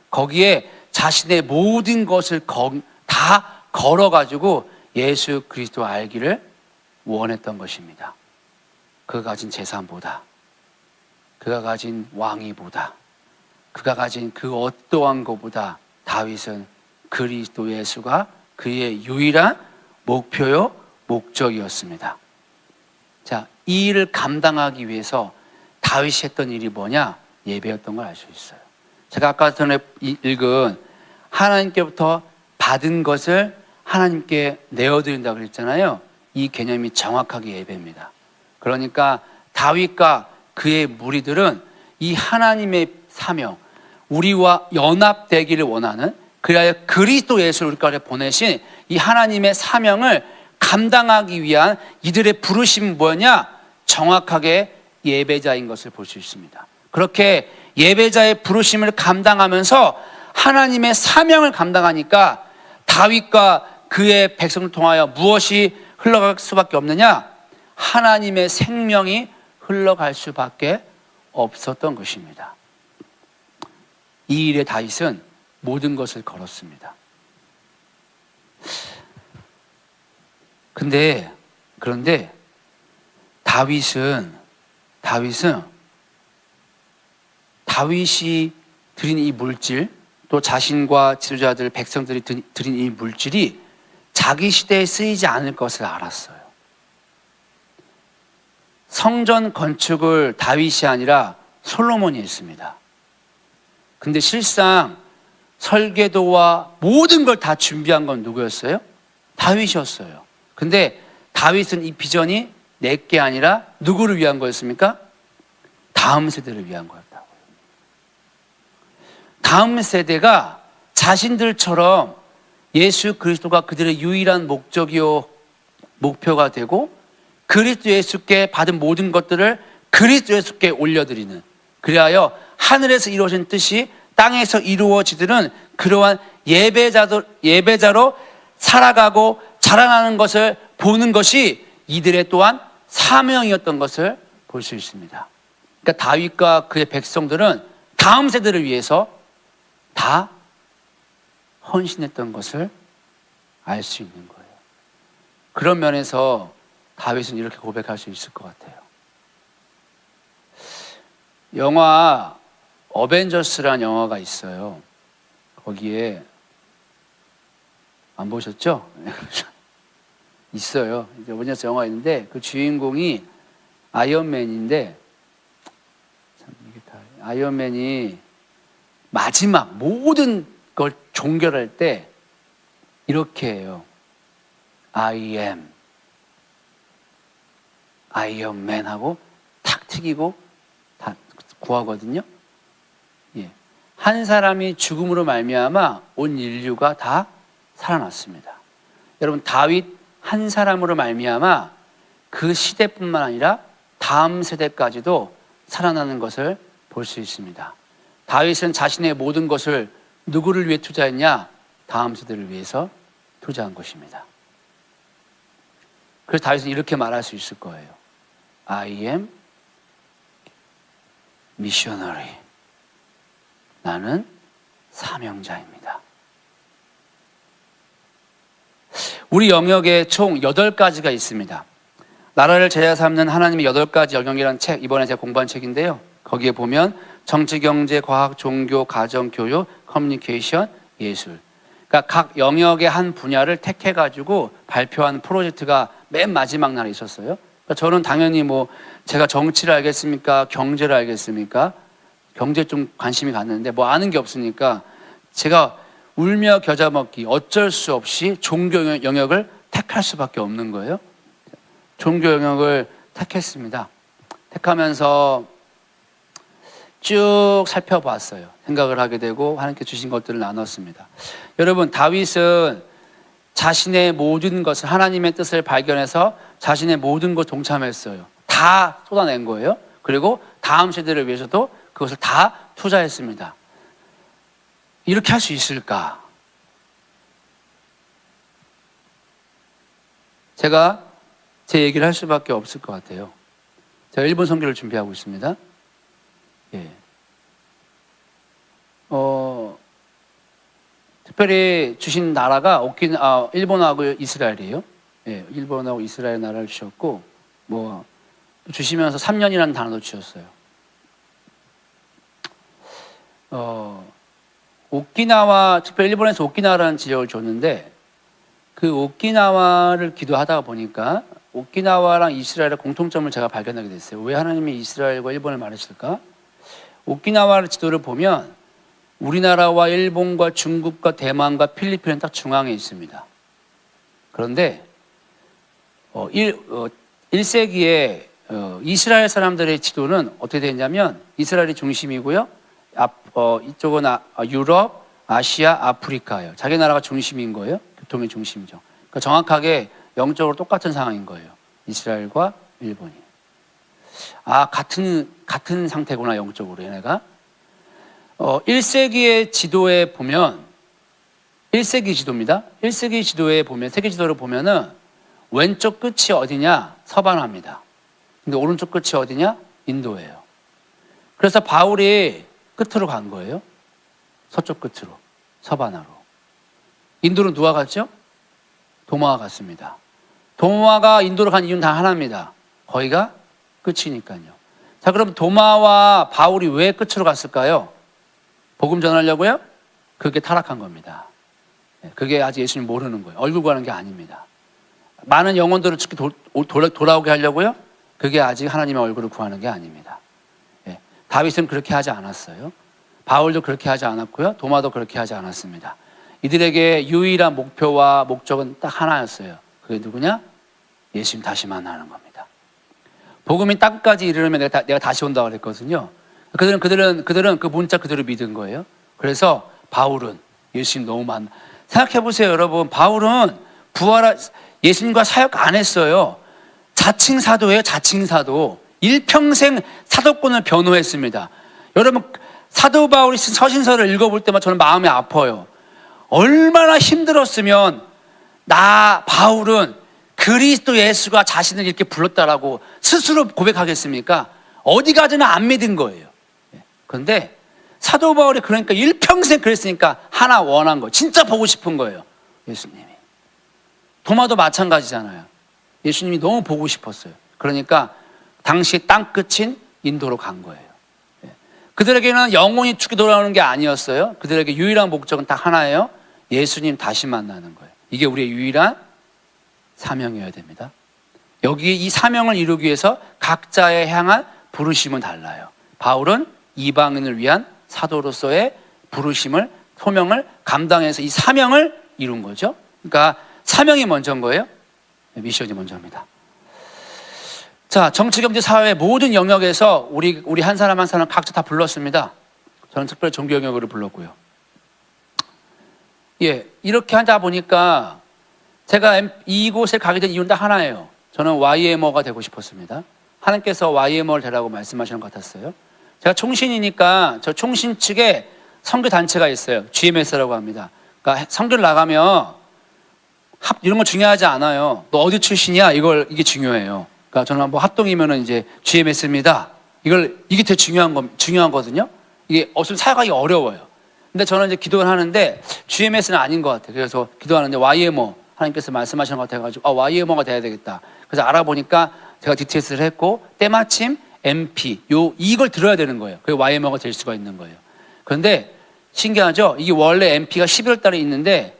A: 거기에 자신의 모든 것을 다 걸어가지고 예수 그리스도 알기를 원했던 것입니다. 그가 가진 재산보다, 그가 가진 왕위보다, 그가 가진 그 어떠한 것보다 다윗은 그리스도 예수가 그의 유일한 목표요, 목적이었습니다. 자, 이 일을 감당하기 위해서 다윗이 했던 일이 뭐냐? 예배였던 걸 알 수 있어요. 제가 아까 전에 읽은 하나님께부터 받은 것을 하나님께 내어드린다고 그랬잖아요. 이 개념이 정확하게 예배입니다. 그러니까 다윗과 그의 무리들은 이 하나님의 사명, 우리와 연합되기를 원하는, 그리하여 그리스도 예수를 우리 가운데 보내신 이 하나님의 사명을 감당하기 위한 이들의 부르심은 뭐냐? 정확하게 예배자인 것을 볼 수 있습니다. 그렇게 예배자의 부르심을 감당하면서 하나님의 사명을 감당하니까 다윗과 그의 백성을 통하여 무엇이 흘러갈 수밖에 없느냐? 하나님의 생명이 흘러갈 수밖에 없었던 것입니다. 이 일에 다윗은 모든 것을 걸었습니다. 그런데 다윗이 드린 이 물질, 또 자신과 지도자들, 백성들이 드린 이 물질이 자기 시대에 쓰이지 않을 것을 알았어요. 성전 건축을 다윗이 아니라 솔로몬이 했습니다. 근데 실상 설계도와 모든 걸 다 준비한 건 누구였어요? 다윗이었어요. 근데 다윗은 이 비전이 내게 아니라 누구를 위한 거였습니까? 다음 세대를 위한 거였다고요. 다음 세대가 자신들처럼 예수 그리스도가 그들의 유일한 목적이요 목표가 되고 그리스도 예수께 받은 모든 것들을 그리스도 예수께 올려드리는, 그리하여 하늘에서 이루어진 뜻이 땅에서 이루어지는 그러한 예배자로 살아가고 자라나는 것을 보는 것이 이들의 또한 사명이었던 것을 볼 수 있습니다. 그러니까 다윗과 그의 백성들은 다음 세대를 위해서 다 헌신했던 것을 알 수 있는 거예요. 그런 면에서 다윗은 이렇게 고백할 수 있을 것 같아요. 영화 어벤져스라는 영화가 있어요. 거기에 안 보셨죠? 있어요. 이제 어벤져스 영화 있는데 그 주인공이 아이언맨인데, 참 이게 다 아이언맨이 마지막 모든 걸 종결할 때 이렇게 해요. I am 아이언맨 하고 탁 튀기고 다 구하거든요. 예. 한 사람이 죽음으로 말미암아 온 인류가 다 살아났습니다. 여러분, 다윗 한 사람으로 말미암아 그 시대뿐만 아니라 다음 세대까지도 살아나는 것을 볼 수 있습니다. 다윗은 자신의 모든 것을 누구를 위해 투자했냐? 다음 세대를 위해서 투자한 것입니다. 그래서 다윗은 이렇게 말할 수 있을 거예요. I am missionary. 나는 사명자입니다. 우리 영역에 총 8가지가 있습니다. 나라를 제자 삼는 하나님의 8가지 영역이라는 책, 이번에 제가 공부한 책인데요. 거기에 보면 정치, 경제, 과학, 종교, 가정, 교육, 커뮤니케이션, 예술. 그러니까 각 영역의 한 분야를 택해가지고 발표한 프로젝트가 맨 마지막 날에 있었어요. 그러니까 저는 당연히 제가 정치를 알겠습니까? 경제를 알겠습니까? 경제에 좀 관심이 갔는데 아는 게 없으니까 제가 울며 겨자 먹기 어쩔 수 없이 종교 영역을 택할 수밖에 없는 거예요. 종교 영역을 택했습니다. 택하면서 쭉 살펴봤어요. 생각을 하게 되고 하나님께 주신 것들을 나눴습니다. 여러분, 다윗은 자신의 모든 것을, 하나님의 뜻을 발견해서 자신의 모든 것 동참했어요. 다 쏟아낸 거예요. 그리고 다음 세대를 위해서도 그것을 다 투자했습니다. 이렇게 할 수 있을까? 제가 제 얘기를 할 수밖에 없을 것 같아요. 제가 일본 선교를 준비하고 있습니다. 예. 특별히 주신 나라가 일본하고 이스라엘이에요. 예, 일본하고 이스라엘 나라를 주셨고, 주시면서 3년이라는 단어도 주셨어요. 오키나와, 특별히 일본에서 오키나와라는 지역을 줬는데, 그 오키나와를 기도하다 보니까 오키나와랑 이스라엘의 공통점을 제가 발견하게 됐어요. 왜 하나님이 이스라엘과 일본을 말하실까? 오키나와 지도를 보면 우리나라와 일본과 중국과 대만과 필리핀은 딱 중앙에 있습니다. 그런데 1세기에 이스라엘 사람들의 지도는 어떻게 되냐면 이스라엘이 중심이고요. 이쪽은 유럽, 아시아, 아프리카예요. 자기 나라가 중심인 거예요. 교통의 중심이죠. 그러니까 정확하게 영적으로 똑같은 상황인 거예요. 이스라엘과 일본이. 같은 상태구나, 영적으로 얘네가. 1세기의 지도에 보면 1세기 지도입니다. 1세기 지도에 보면, 세계 지도를 보면은 왼쪽 끝이 어디냐? 서바나입니다. 근데 오른쪽 끝이 어디냐? 인도예요. 그래서 바울이 끝으로 간 거예요. 서쪽 끝으로, 서바나로. 인도로 누가 갔죠? 도마가 갔습니다. 도마가 인도로 간 이유는 다 하나입니다. 거기가 끝이니까요. 자, 그럼 도마와 바울이 왜 끝으로 갔을까요? 복음 전하려고요? 그게 타락한 겁니다. 그게 아직 예수님 모르는 거예요. 얼굴 구하는 게 아닙니다. 많은 영혼들을 죽게 돌아오게 하려고요? 그게 아직 하나님의 얼굴을 구하는 게 아닙니다. 다윗은 그렇게 하지 않았어요. 바울도 그렇게 하지 않았고요. 도마도 그렇게 하지 않았습니다. 이들에게 유일한 목표와 목적은 딱 하나였어요. 그게 누구냐? 예수님 다시 만나는 겁니다. 복음이 땅까지 이르려면 내가 다시 온다고 그랬거든요. 그들은 그 문자 그대로 믿은 거예요. 그래서 바울은 예수님 너무 생각해 보세요, 여러분. 바울은 예수님과 사역 안 했어요. 자칭 사도예요, 자칭 사도. 일평생 사도권을 변호했습니다. 여러분, 사도 바울이 쓴 서신서를 읽어볼 때마다 저는 마음이 아파요. 얼마나 힘들었으면 바울은 그리스도 예수가 자신을 이렇게 불렀다라고 스스로 고백하겠습니까? 어디 가든 안 믿은 거예요. 그런데 사도 바울이 그러니까 일평생 그랬으니까 하나 원한 거, 진짜 보고 싶은 거예요. 예수님이. 도마도 마찬가지잖아요. 예수님이 너무 보고 싶었어요. 그러니까 당시 땅끝인 인도로 간 거예요. 그들에게는 영혼이 죽게 돌아오는 게 아니었어요. 그들에게 유일한 목적은 딱 하나예요. 예수님 다시 만나는 거예요. 이게 우리의 유일한 사명이어야 됩니다. 여기 이 사명을 이루기 위해서 각자의 향한 부르심은 달라요. 바울은 이방인을 위한 사도로서의 부르심을, 소명을 감당해서 이 사명을 이룬 거죠. 그러니까 사명이 먼저인 거예요. 미션이 먼저입니다. 자, 정치, 경제, 사회 모든 영역에서 우리 한 사람 한 사람 각자 다 불렀습니다. 저는 특별히 종교 영역으로 불렀고요. 예, 이렇게 하다 보니까 제가 이곳에 가게 된 이유는 딱 하나예요. 저는 YMO가 되고 싶었습니다. 하나님께서 YMO를 되라고 말씀하시는 것 같았어요. 제가 총신이니까 저 총신 측에 선교 단체가 있어요. GMS라고 합니다. 그러니까 선교를 나가면 이런 거 중요하지 않아요. 너 어디 출신이야? 이게 중요해요. 그러니까 저는 뭐 합동이면은 이제 GMS입니다. 이게 되게 중요하거든요. 이게 없으면 사역하기 어려워요. 근데 저는 이제 기도를 하는데 GMS는 아닌 것 같아요. 그래서 기도하는데 YMO 하나님께서 말씀하시는 것 같아가지고 YMO가 돼야 되겠다. 그래서 알아보니까 제가 DTS를 했고 때마침 MP 이걸 들어야 되는 거예요. 그게 YMO가 될 수가 있는 거예요. 그런데 신기하죠? 이게 원래 MP가 11월 달에 있는데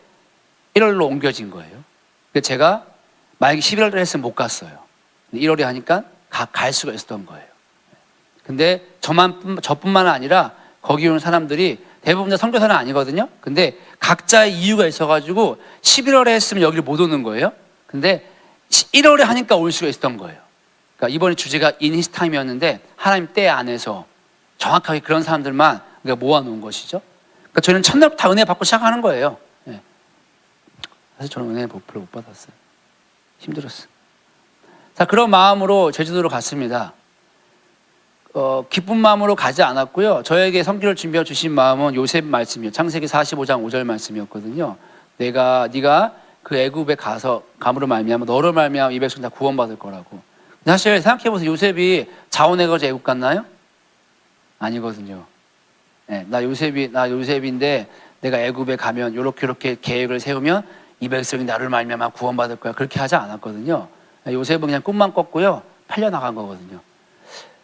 A: 1월로 옮겨진 거예요. 그래서 제가 만약에 11월 달에 했으면 못 갔어요. 1월에 하니까 갈 수가 있었던 거예요. 근데 저뿐만 아니라 거기 오는 사람들이 대부분 다 선교사는 아니거든요. 근데 각자의 이유가 있어가지고 11월에 했으면 여기를 못 오는 거예요. 근데 1월에 하니까 올 수가 있었던 거예요. 그러니까 이번에 주제가 In His Time이었는데 하나님 때 안에서 정확하게 그런 사람들만 모아놓은 것이죠. 그러니까 저는 첫날부터 은혜 받고 시작하는 거예요. 네. 사실 저는 은혜 별로 못 받았어요. 힘들었어요. 자, 그런 마음으로 제주도로 갔습니다. 기쁜 마음으로 가지 않았고요. 저에게 선교를 준비해 주신 마음은 요셉 말씀이요. 창세기 45장 5절 말씀이었거든요. 네가 그 애굽에 가서 감으로 말미암아 너로 말미암아 이 백성 다 구원받을 거라고. 사실 생각해보세요. 요셉이 자원해가지고 애굽 갔나요? 아니거든요. 네, 나 요셉인데 내가 애굽에 가면 이렇게 계획을 세우면 이 백성이 나를 말미암아 구원받을 거야. 그렇게 하지 않았거든요. 요셉은 그냥 꿈만 꿨고요. 팔려나간 거거든요.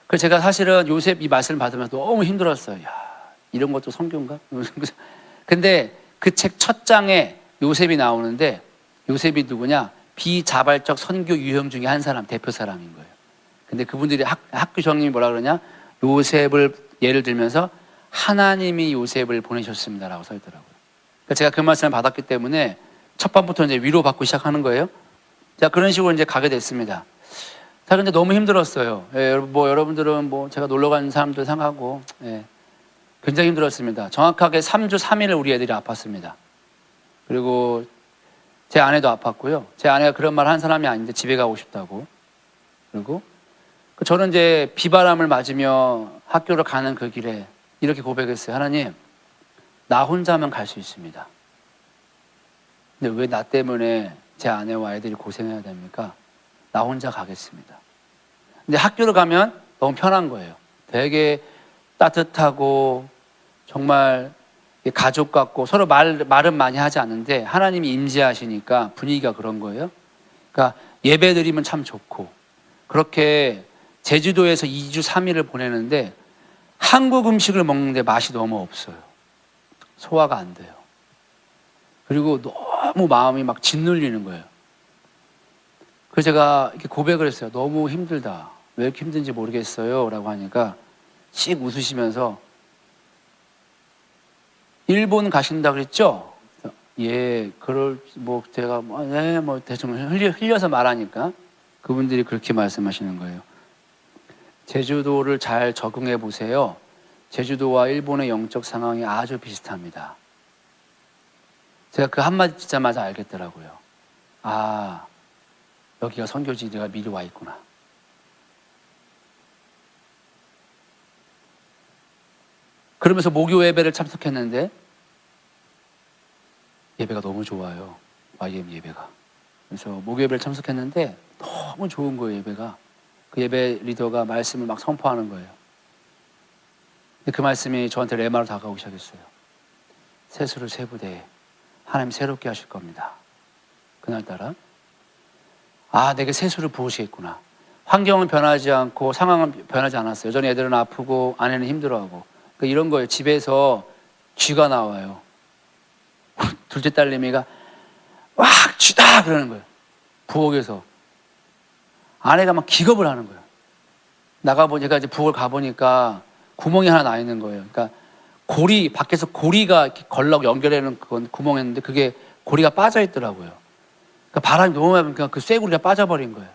A: 그래서 제가 사실은 요셉 이 말씀을 받으면서 너무 힘들었어요. 야, 이런 것도 성경인가? 근데 그 책 첫 장에 요셉이 나오는데 요셉이 누구냐? 비자발적 선교 유형 중에 한 사람, 대표 사람인 거예요. 근데 그분들이 학교 정님이 뭐라 그러냐? 요셉을 예를 들면서 하나님이 요셉을 보내셨습니다라고 써 있더라고요. 그러니까 제가 그 말씀을 받았기 때문에 첫 밤부터 이제 위로받고 시작하는 거예요. 자, 그런 식으로 이제 가게 됐습니다. 자, 근데 너무 힘들었어요. 예, 여러분들은 제가 놀러 간 사람들 생각하고, 예, 굉장히 힘들었습니다. 정확하게 3주 3일을 우리 애들이 아팠습니다. 그리고 제 아내도 아팠고요. 제 아내가 그런 말 한 사람이 아닌데 집에 가고 싶다고. 그리고 저는 이제 비바람을 맞으며 학교를 가는 그 길에 이렇게 고백했어요. 하나님, 나 혼자면 갈 수 있습니다. 근데 왜 나 때문에 제 아내와 애들이 고생해야 됩니까? 나 혼자 가겠습니다. 근데 학교를 가면 너무 편한 거예요. 되게 따뜻하고 정말 가족 같고 서로 말은 많이 하지 않는데 하나님이 임재하시니까 분위기가 그런 거예요. 그러니까 예배 드리면 참 좋고 그렇게 제주도에서 2주 3일을 보내는데 한국 음식을 먹는데 맛이 너무 없어요. 소화가 안 돼요. 그리고 너무 마음이 막 짓눌리는 거예요. 그래서 제가 이렇게 고백을 했어요. 너무 힘들다. 왜 이렇게 힘든지 모르겠어요. 라고 하니까 씩 웃으시면서 일본 가신다 그랬죠? 예, 제가 대충 흘려서 말하니까 그분들이 그렇게 말씀하시는 거예요. 제주도를 잘 적응해 보세요. 제주도와 일본의 영적 상황이 아주 비슷합니다. 제가 그 한마디 듣자마자 알겠더라고요. 아, 여기가 선교지 내가 미리 와 있구나. 그러면서 목요 예배를 참석했는데 예배가 너무 좋아요. YM 예배가. 그래서 목요 예배를 참석했는데 너무 좋은 거예요, 예배가. 그 예배 리더가 말씀을 막 선포하는 거예요. 근데 그 말씀이 저한테 레마로 다가오기 시작했어요. 세수를 세부대 하나님 새롭게 하실 겁니다. 그날따라 내게 세수를 부으시겠구나. 환경은 변하지 않고 상황은 변하지 않았어요. 여전히 애들은 아프고 아내는 힘들어하고. 그러니까 이런 거예요. 집에서 쥐가 나와요. 둘째 딸내미가 와 쥐다 그러는 거예요. 부엌에서 아내가 막 기겁을 하는 거예요. 나가보니까 이제 부엌을 가보니까 구멍이 하나 나 있는 거예요. 그러니까 고리 밖에서 고리가 이렇게 걸라고 연결해놓은 그건 구멍이었는데 그게 고리가 빠져 있더라고요. 그러니까 바람이 너무 많으니까 그 쇠고리가 빠져버린 거예요.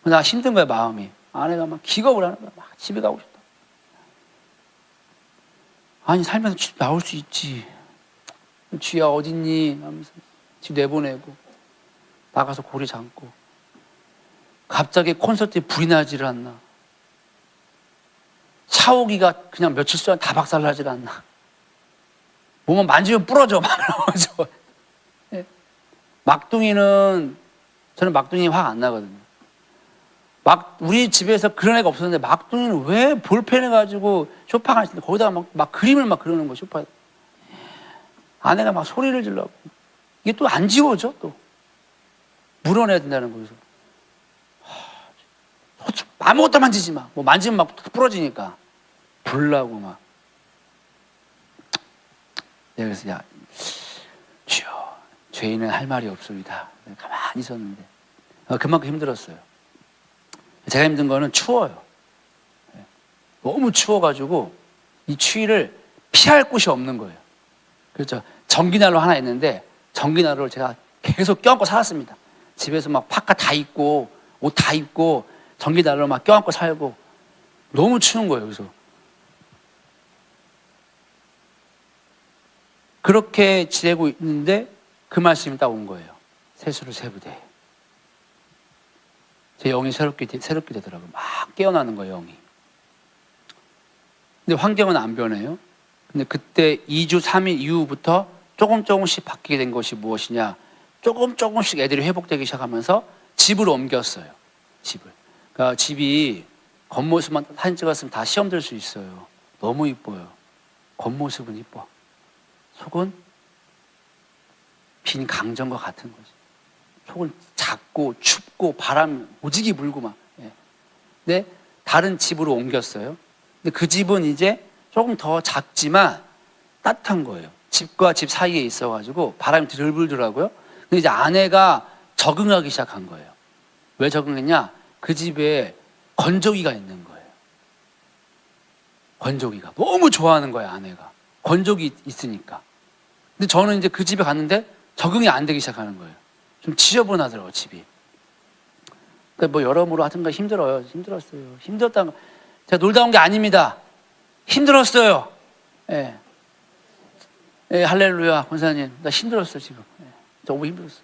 A: 나 힘든 거야 마음이. 아내가 막 기겁을 하는 거야. 막 집에 가고 싶다. 아니 살면서 집 나올 수 있지. 쥐야 어딨니? 하면서 집 내보내고 나가서 고리 잠고 갑자기 콘서트에 불이 나지를 않나. 샤워기가 그냥 며칠 동안 다 박살나질 않나. 몸만 만지면 부러져. 막 이러면서. 막둥이는 저는 막둥이 화 안 나거든요. 우리 집에서 그런 애가 없었는데 막둥이는 왜 볼펜을 가지고 쇼파가 있는데 거기다가 막 그림을 막 그리는 거야 쇼파에. 아내가 막 소리를 질러고 이게 또 안 지워져 또 물어내야 된다는 거여서 아무것도 만지지 마. 뭐 만지면 막 부러지니까 불나고 막. 내가 그래서 야 주여 죄인은 할 말이 없습니다. 가만히 있었는데 그만큼 힘들었어요. 제가 힘든 거는 추워요. 너무 추워가지고 이 추위를 피할 곳이 없는 거예요. 그렇죠. 전기난로 하나 있는데 전기난로를 제가 계속 껴안고 살았습니다. 집에서 막 파카 다 입고 옷 다 입고 전기난로 막 껴안고 살고 너무 추운 거예요. 그래서 그렇게 지내고 있는데 그 말씀이 딱 온 거예요. 세수를 세부대. 제 영이 새롭게 되더라고요. 막 깨어나는 거예요, 영이. 근데 환경은 안 변해요. 근데 그때 2주, 3일 이후부터 조금씩 바뀌게 된 것이 무엇이냐. 조금씩 애들이 회복되기 시작하면서 집을 옮겼어요. 집을. 그러니까 집이 겉모습만 사진 찍었으면 다 시험 들 수 있어요. 너무 이뻐요. 겉모습은 이뻐. 속은 빈 강정과 같은 거지. 속은 작고 춥고 바람 오지게 불고 막. 근데 다른 집으로 옮겼어요. 근데 그 집은 이제 조금 더 작지만 따뜻한 거예요. 집과 집 사이에 있어가지고 바람이 덜 불더라고요. 근데 이제 아내가 적응하기 시작한 거예요. 왜 적응했냐? 그 집에 건조기가 있는 거예요. 건조기가 너무 좋아하는 거예요, 아내가. 건조기 있으니까. 근데 저는 이제 그 집에 갔는데 적응이 안 되기 시작하는 거예요. 좀 지저분하더라고요, 집이. 그러니까 뭐 여러모로 하여튼간 힘들어요. 힘들었어요. 힘들었다는 거. 제가 놀다 온 게 아닙니다. 힘들었어요. 예. 예, 할렐루야, 권사님. 나 힘들었어, 지금. 예. 너무 힘들었어.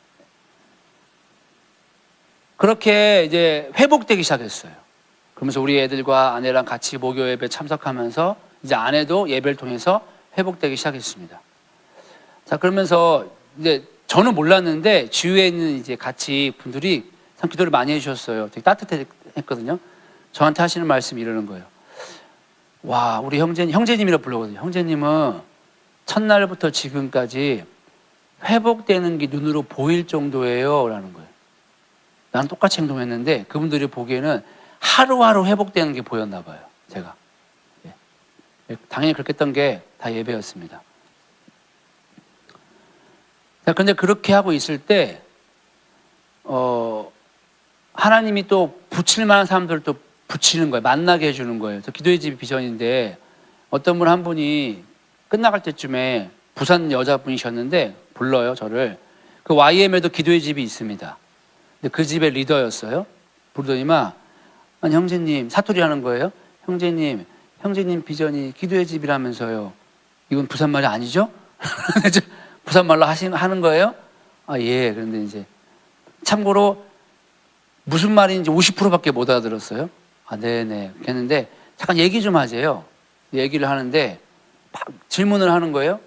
A: 그렇게 이제 회복되기 시작했어요. 그러면서 우리 애들과 아내랑 같이 목요 예배 참석하면서 이제 아내도 예배를 통해서 회복되기 시작했습니다. 자, 그러면서 이제 저는 몰랐는데 주위에 있는 이제 같이 분들이 참 기도를 많이 해주셨어요. 되게 따뜻했거든요. 저한테 하시는 말씀이 이러는 거예요. 와, 우리 형제님이라고 부르거든요. 형제님은 첫날부터 지금까지 회복되는 게 눈으로 보일 정도예요. 라는 거예요. 나는 똑같이 행동했는데 그분들이 보기에는 하루하루 회복되는 게 보였나 봐요. 제가. 당연히 그렇게 했던 게 다 예배였습니다. 자, 근데 그렇게 하고 있을 때, 하나님이 또 붙일 만한 사람들을 또 붙이는 거예요. 만나게 해주는 거예요. 저 기도의 집이 비전인데 어떤 분 한 분이 끝나갈 때쯤에 부산 여자분이셨는데 불러요, 저를. 그 YM에도 기도의 집이 있습니다. 근데 그 집의 리더였어요. 부르더니만, 아니, 형제님, 사투리 하는 거예요. 형제님 비전이 기도의 집이라면서요. 이건 부산말이 아니죠? 부산말로 하는 거예요? 아, 예. 그런데 이제 참고로 무슨 말인지 50%밖에 못 알아들었어요. 아, 네네. 했는데 잠깐 얘기 좀 하세요. 얘기를 하는데 막 질문을 하는 거예요.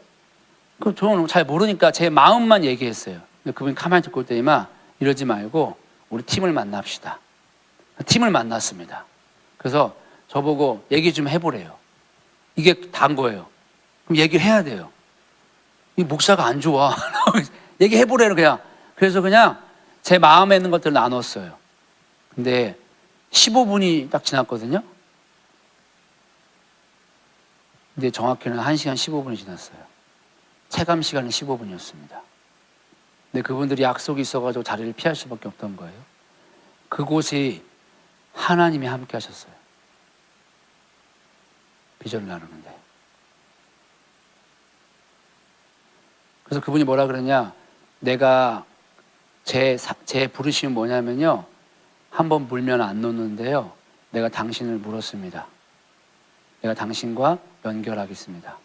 A: 그 저는 잘 모르니까 제 마음만 얘기했어요. 그분이 가만히 듣고 있더니만 이러지 말고 우리 팀을 만납시다. 팀을 만났습니다. 그래서 저보고 얘기 좀 해보래요. 이게 다인 거예요. 그럼 얘기를 해야 돼요. 이 목사가 안 좋아. 얘기해보래요, 그냥. 그래서 그냥 제 마음에 있는 것들을 나눴어요. 근데 15분이 딱 지났거든요. 근데 정확히는 1시간 15분이 지났어요. 체감 시간은 15분이었습니다. 근데 그분들이 약속이 있어가지고 자리를 피할 수밖에 없던 거예요. 그곳이 하나님이 함께 하셨어요. 비전을 나누는데. 그래서 그분이 뭐라 그러냐, 내가 제 부르심이 뭐냐면요, 한번 물면 안 놓는데요, 내가 당신을 물었습니다. 내가 당신과 연결하겠습니다.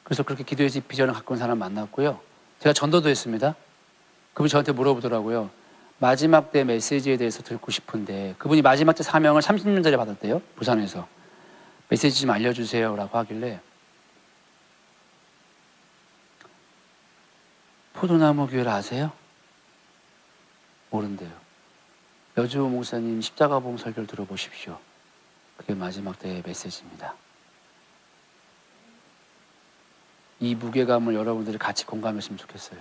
A: 그래서 그렇게 기도해서 비전을 갖고 온 사람 만났고요. 제가 전도도 했습니다. 그분이 저한테 물어보더라고요. 마지막 때 메시지에 대해서 듣고 싶은데, 그분이 마지막 때 사명을 30년 전에 받았대요. 부산에서. 메시지 좀 알려주세요 라고 하길래, 포도나무 교회를 아세요? 모른대요. 여주호 목사님 십자가봉 설교를 들어보십시오. 그게 마지막 때의 메시지입니다. 이 무게감을 여러분들이 같이 공감했으면 좋겠어요.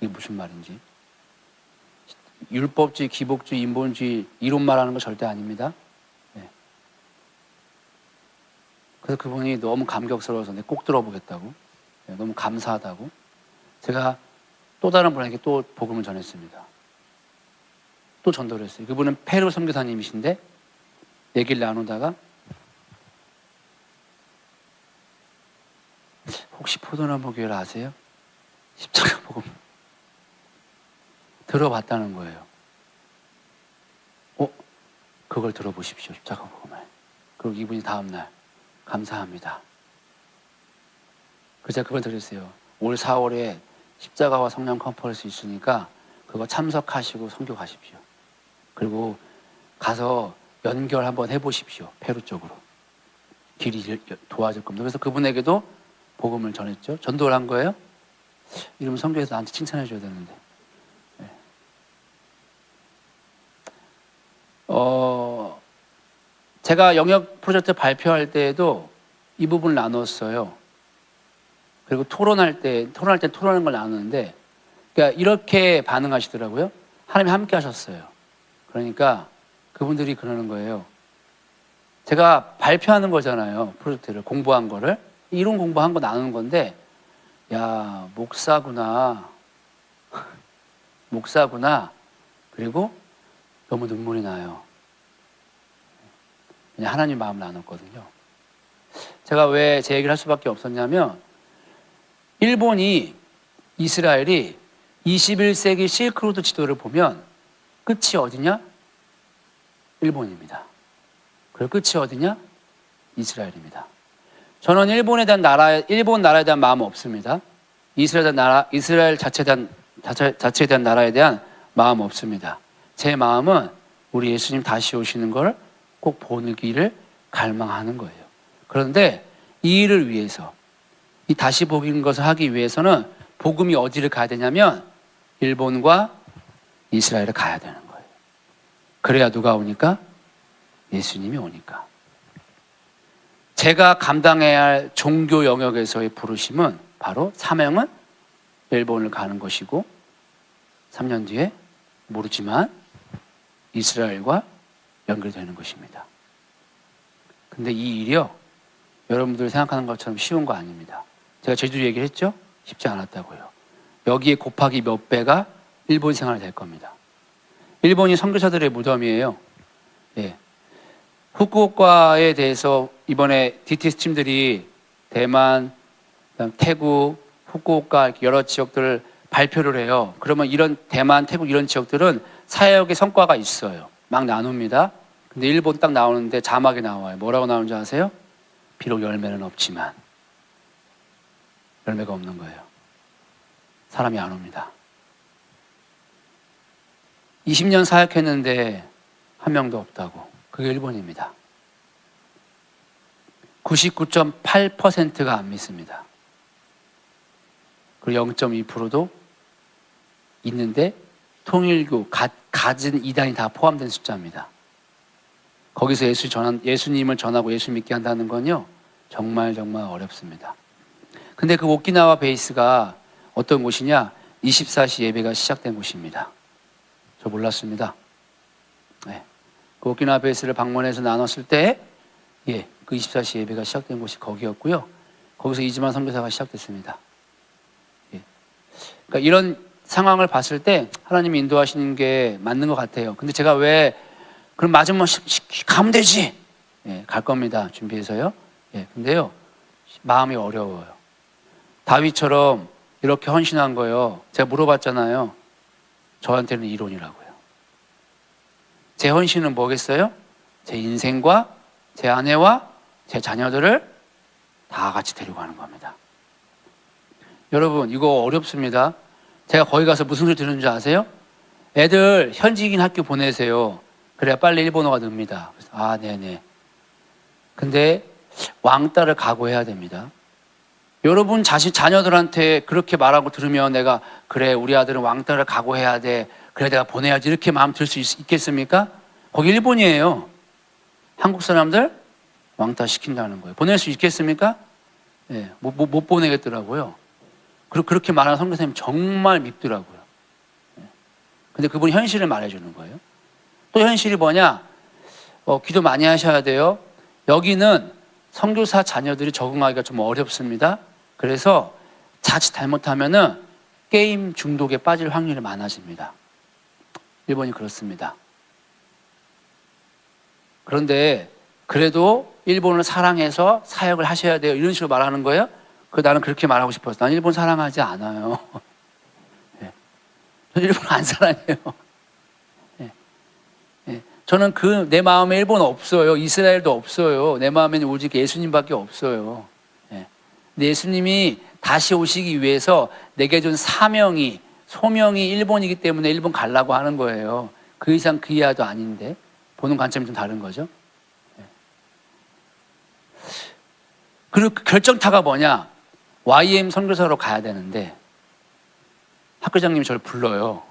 A: 이게 무슨 말인지. 율법주의, 기복주의, 인본주의 이론 말하는 거 절대 아닙니다. 네. 그래서 그분이 너무 감격스러워서 내가 꼭 들어보겠다고, 네, 너무 감사하다고, 제가 또 다른 분에게 또 복음을 전했습니다. 또 전도를 했어요. 그분은 페루 선교사님이신데 얘기를 나누다가, 혹시 포도나무 교회를 아세요? 십자가 복음 들어봤다는 거예요. 그걸 들어보십시오. 십자가 복음을. 그리고 이분이 다음날 감사합니다. 그래서 제가 그걸 드렸어요. 올 4월에 십자가와 성령 컨퍼런스 있으니까 그거 참석하시고 선교 가십시오. 그리고 가서 연결 한번 해보십시오. 페루 쪽으로. 길이 도와줄 겁니다. 그래서 그분에게도 복음을 전했죠. 전도를 한 거예요. 이러면 선교에서 나한테 칭찬해 줘야 되는데. 네. 제가 영역 프로젝트 발표할 때에도 이 부분을 나눴어요. 그리고 토론할 때 토론하는 걸 나누는데, 그러니까 이렇게 반응하시더라고요. 하나님이 함께 하셨어요. 그러니까 그분들이 그러는 거예요. 제가 발표하는 거잖아요. 프로젝트를, 공부한 거를. 이론 공부한 거 나누는 건데, 야, 목사구나. 목사구나. 그리고 너무 눈물이 나요. 그냥 하나님 마음을 나눴거든요. 제가 왜 제 얘기를 할 수밖에 없었냐면, 이스라엘이 21세기 실크로드 지도를 보면 끝이 어디냐? 일본입니다. 그리고 끝이 어디냐? 이스라엘입니다. 저는 일본 나라에 대한 마음은 없습니다. 이스라엘 자체에 대한 나라에 대한 마음 없습니다. 제 마음은 우리 예수님 다시 오시는 걸 꼭 보기를 갈망하는 거예요. 그런데 이 일을 위해서, 이 다시 보긴 것을 하기 위해서는 복음이 어디를 가야 되냐면 일본과 이스라엘을 가야 되는 거예요. 그래야 누가 오니까? 예수님이 오니까. 제가 감당해야 할 종교 영역에서의 부르심은 바로 사명은 일본을 가는 것이고, 3년 뒤에 모르지만 이스라엘과 연결되는 것입니다. 근데 이 일이요, 여러분들이 생각하는 것처럼 쉬운 거 아닙니다. 제가 제주도 얘기를 했죠? 쉽지 않았다고요. 여기에 곱하기 몇 배가 일본 생활이 될 겁니다. 일본이 선교사들의 무덤이에요. 예. 후쿠오카에 대해서 이번에 DTS 팀들이 대만, 태국, 후쿠오카 이렇게 여러 지역들을 발표를 해요. 그러면 이런 대만, 태국 이런 지역들은 사역의 성과가 있어요. 막 나눕니다. 근데 일본 딱 나오는데 자막이 나와요. 뭐라고 나오는지 아세요? 비록 열매는 없지만. 열매가 없는 거예요. 사람이 안 옵니다. 20년 사역했는데 한 명도 없다고. 그게 일본입니다. 99.8%가 안 믿습니다. 그리고 0.2%도 있는데 통일교, 가진 이단이 다 포함된 숫자입니다. 거기서 예수님을 전하고 예수 믿게 한다는 건요, 정말 정말 어렵습니다. 근데 그 오키나와 베이스가 어떤 곳이냐? 24시 예배가 시작된 곳입니다. 저 몰랐습니다. 네. 그 오키나와 베이스를 방문해서 나눴을 때, 그 24시 예배가 시작된 곳이 거기였고요. 거기서 이지만 선교사가 시작됐습니다. 그러니까 이런 상황을 봤을 때 하나님이 인도하시는 게 맞는 것 같아요. 근데 제가 왜 그럼 맞으면 가면 되지? 갈 겁니다. 준비해서요. 근데요, 마음이 어려워요. 다윗처럼 이렇게 헌신한 거요. 제가 물어봤잖아요. 저한테는 이론이라고요. 제 헌신은 뭐겠어요? 제 인생과 제 아내와 제 자녀들을 다 같이 데리고 가는 겁니다. 여러분, 이거 어렵습니다. 제가 거기 가서 무슨 소리 들은 줄 아세요? 애들 현지인 학교 보내세요. 그래야 빨리 일본어가 늡니다. 그래서 네네. 근데 왕따를 각오해야 됩니다. 여러분 자녀들한테 그렇게 말하고 들으면 내가 그래, 우리 아들은 왕따를 각오해야 돼, 그래 내가 보내야지, 이렇게 마음 들 수 있겠습니까? 거기 일본이에요. 한국 사람들 왕따 시킨다는 거예요. 보낼 수 있겠습니까? 못 보내겠더라고요. 그렇게 말하는 선교사님 정말 밉더라고요. 근데 그분이 현실을 말해주는 거예요. 또 현실이 뭐냐? 기도 많이 하셔야 돼요. 여기는 선교사 자녀들이 적응하기가 좀 어렵습니다. 그래서 자칫 잘못하면은 게임 중독에 빠질 확률이 많아집니다. 일본이 그렇습니다. 그런데 그래도 일본을 사랑해서 사역을 하셔야 돼요, 이런 식으로 말하는 거예요. 나는 그렇게 말하고 싶어서. 난 일본 사랑하지 않아요. 저는 일본 안 사랑해요. 저는 내 마음에 일본 없어요. 이스라엘도 없어요. 내 마음에는 오직 예수님밖에 없어요. 근데 예수님이 다시 오시기 위해서 내게 준 소명이 일본이기 때문에 일본 가려고 하는 거예요. 그 이상 그 이하도 아닌데, 보는 관점이 좀 다른 거죠. 그리고 결정타가 뭐냐? YM 선교사로 가야 되는데 학교장님이 저를 불러요.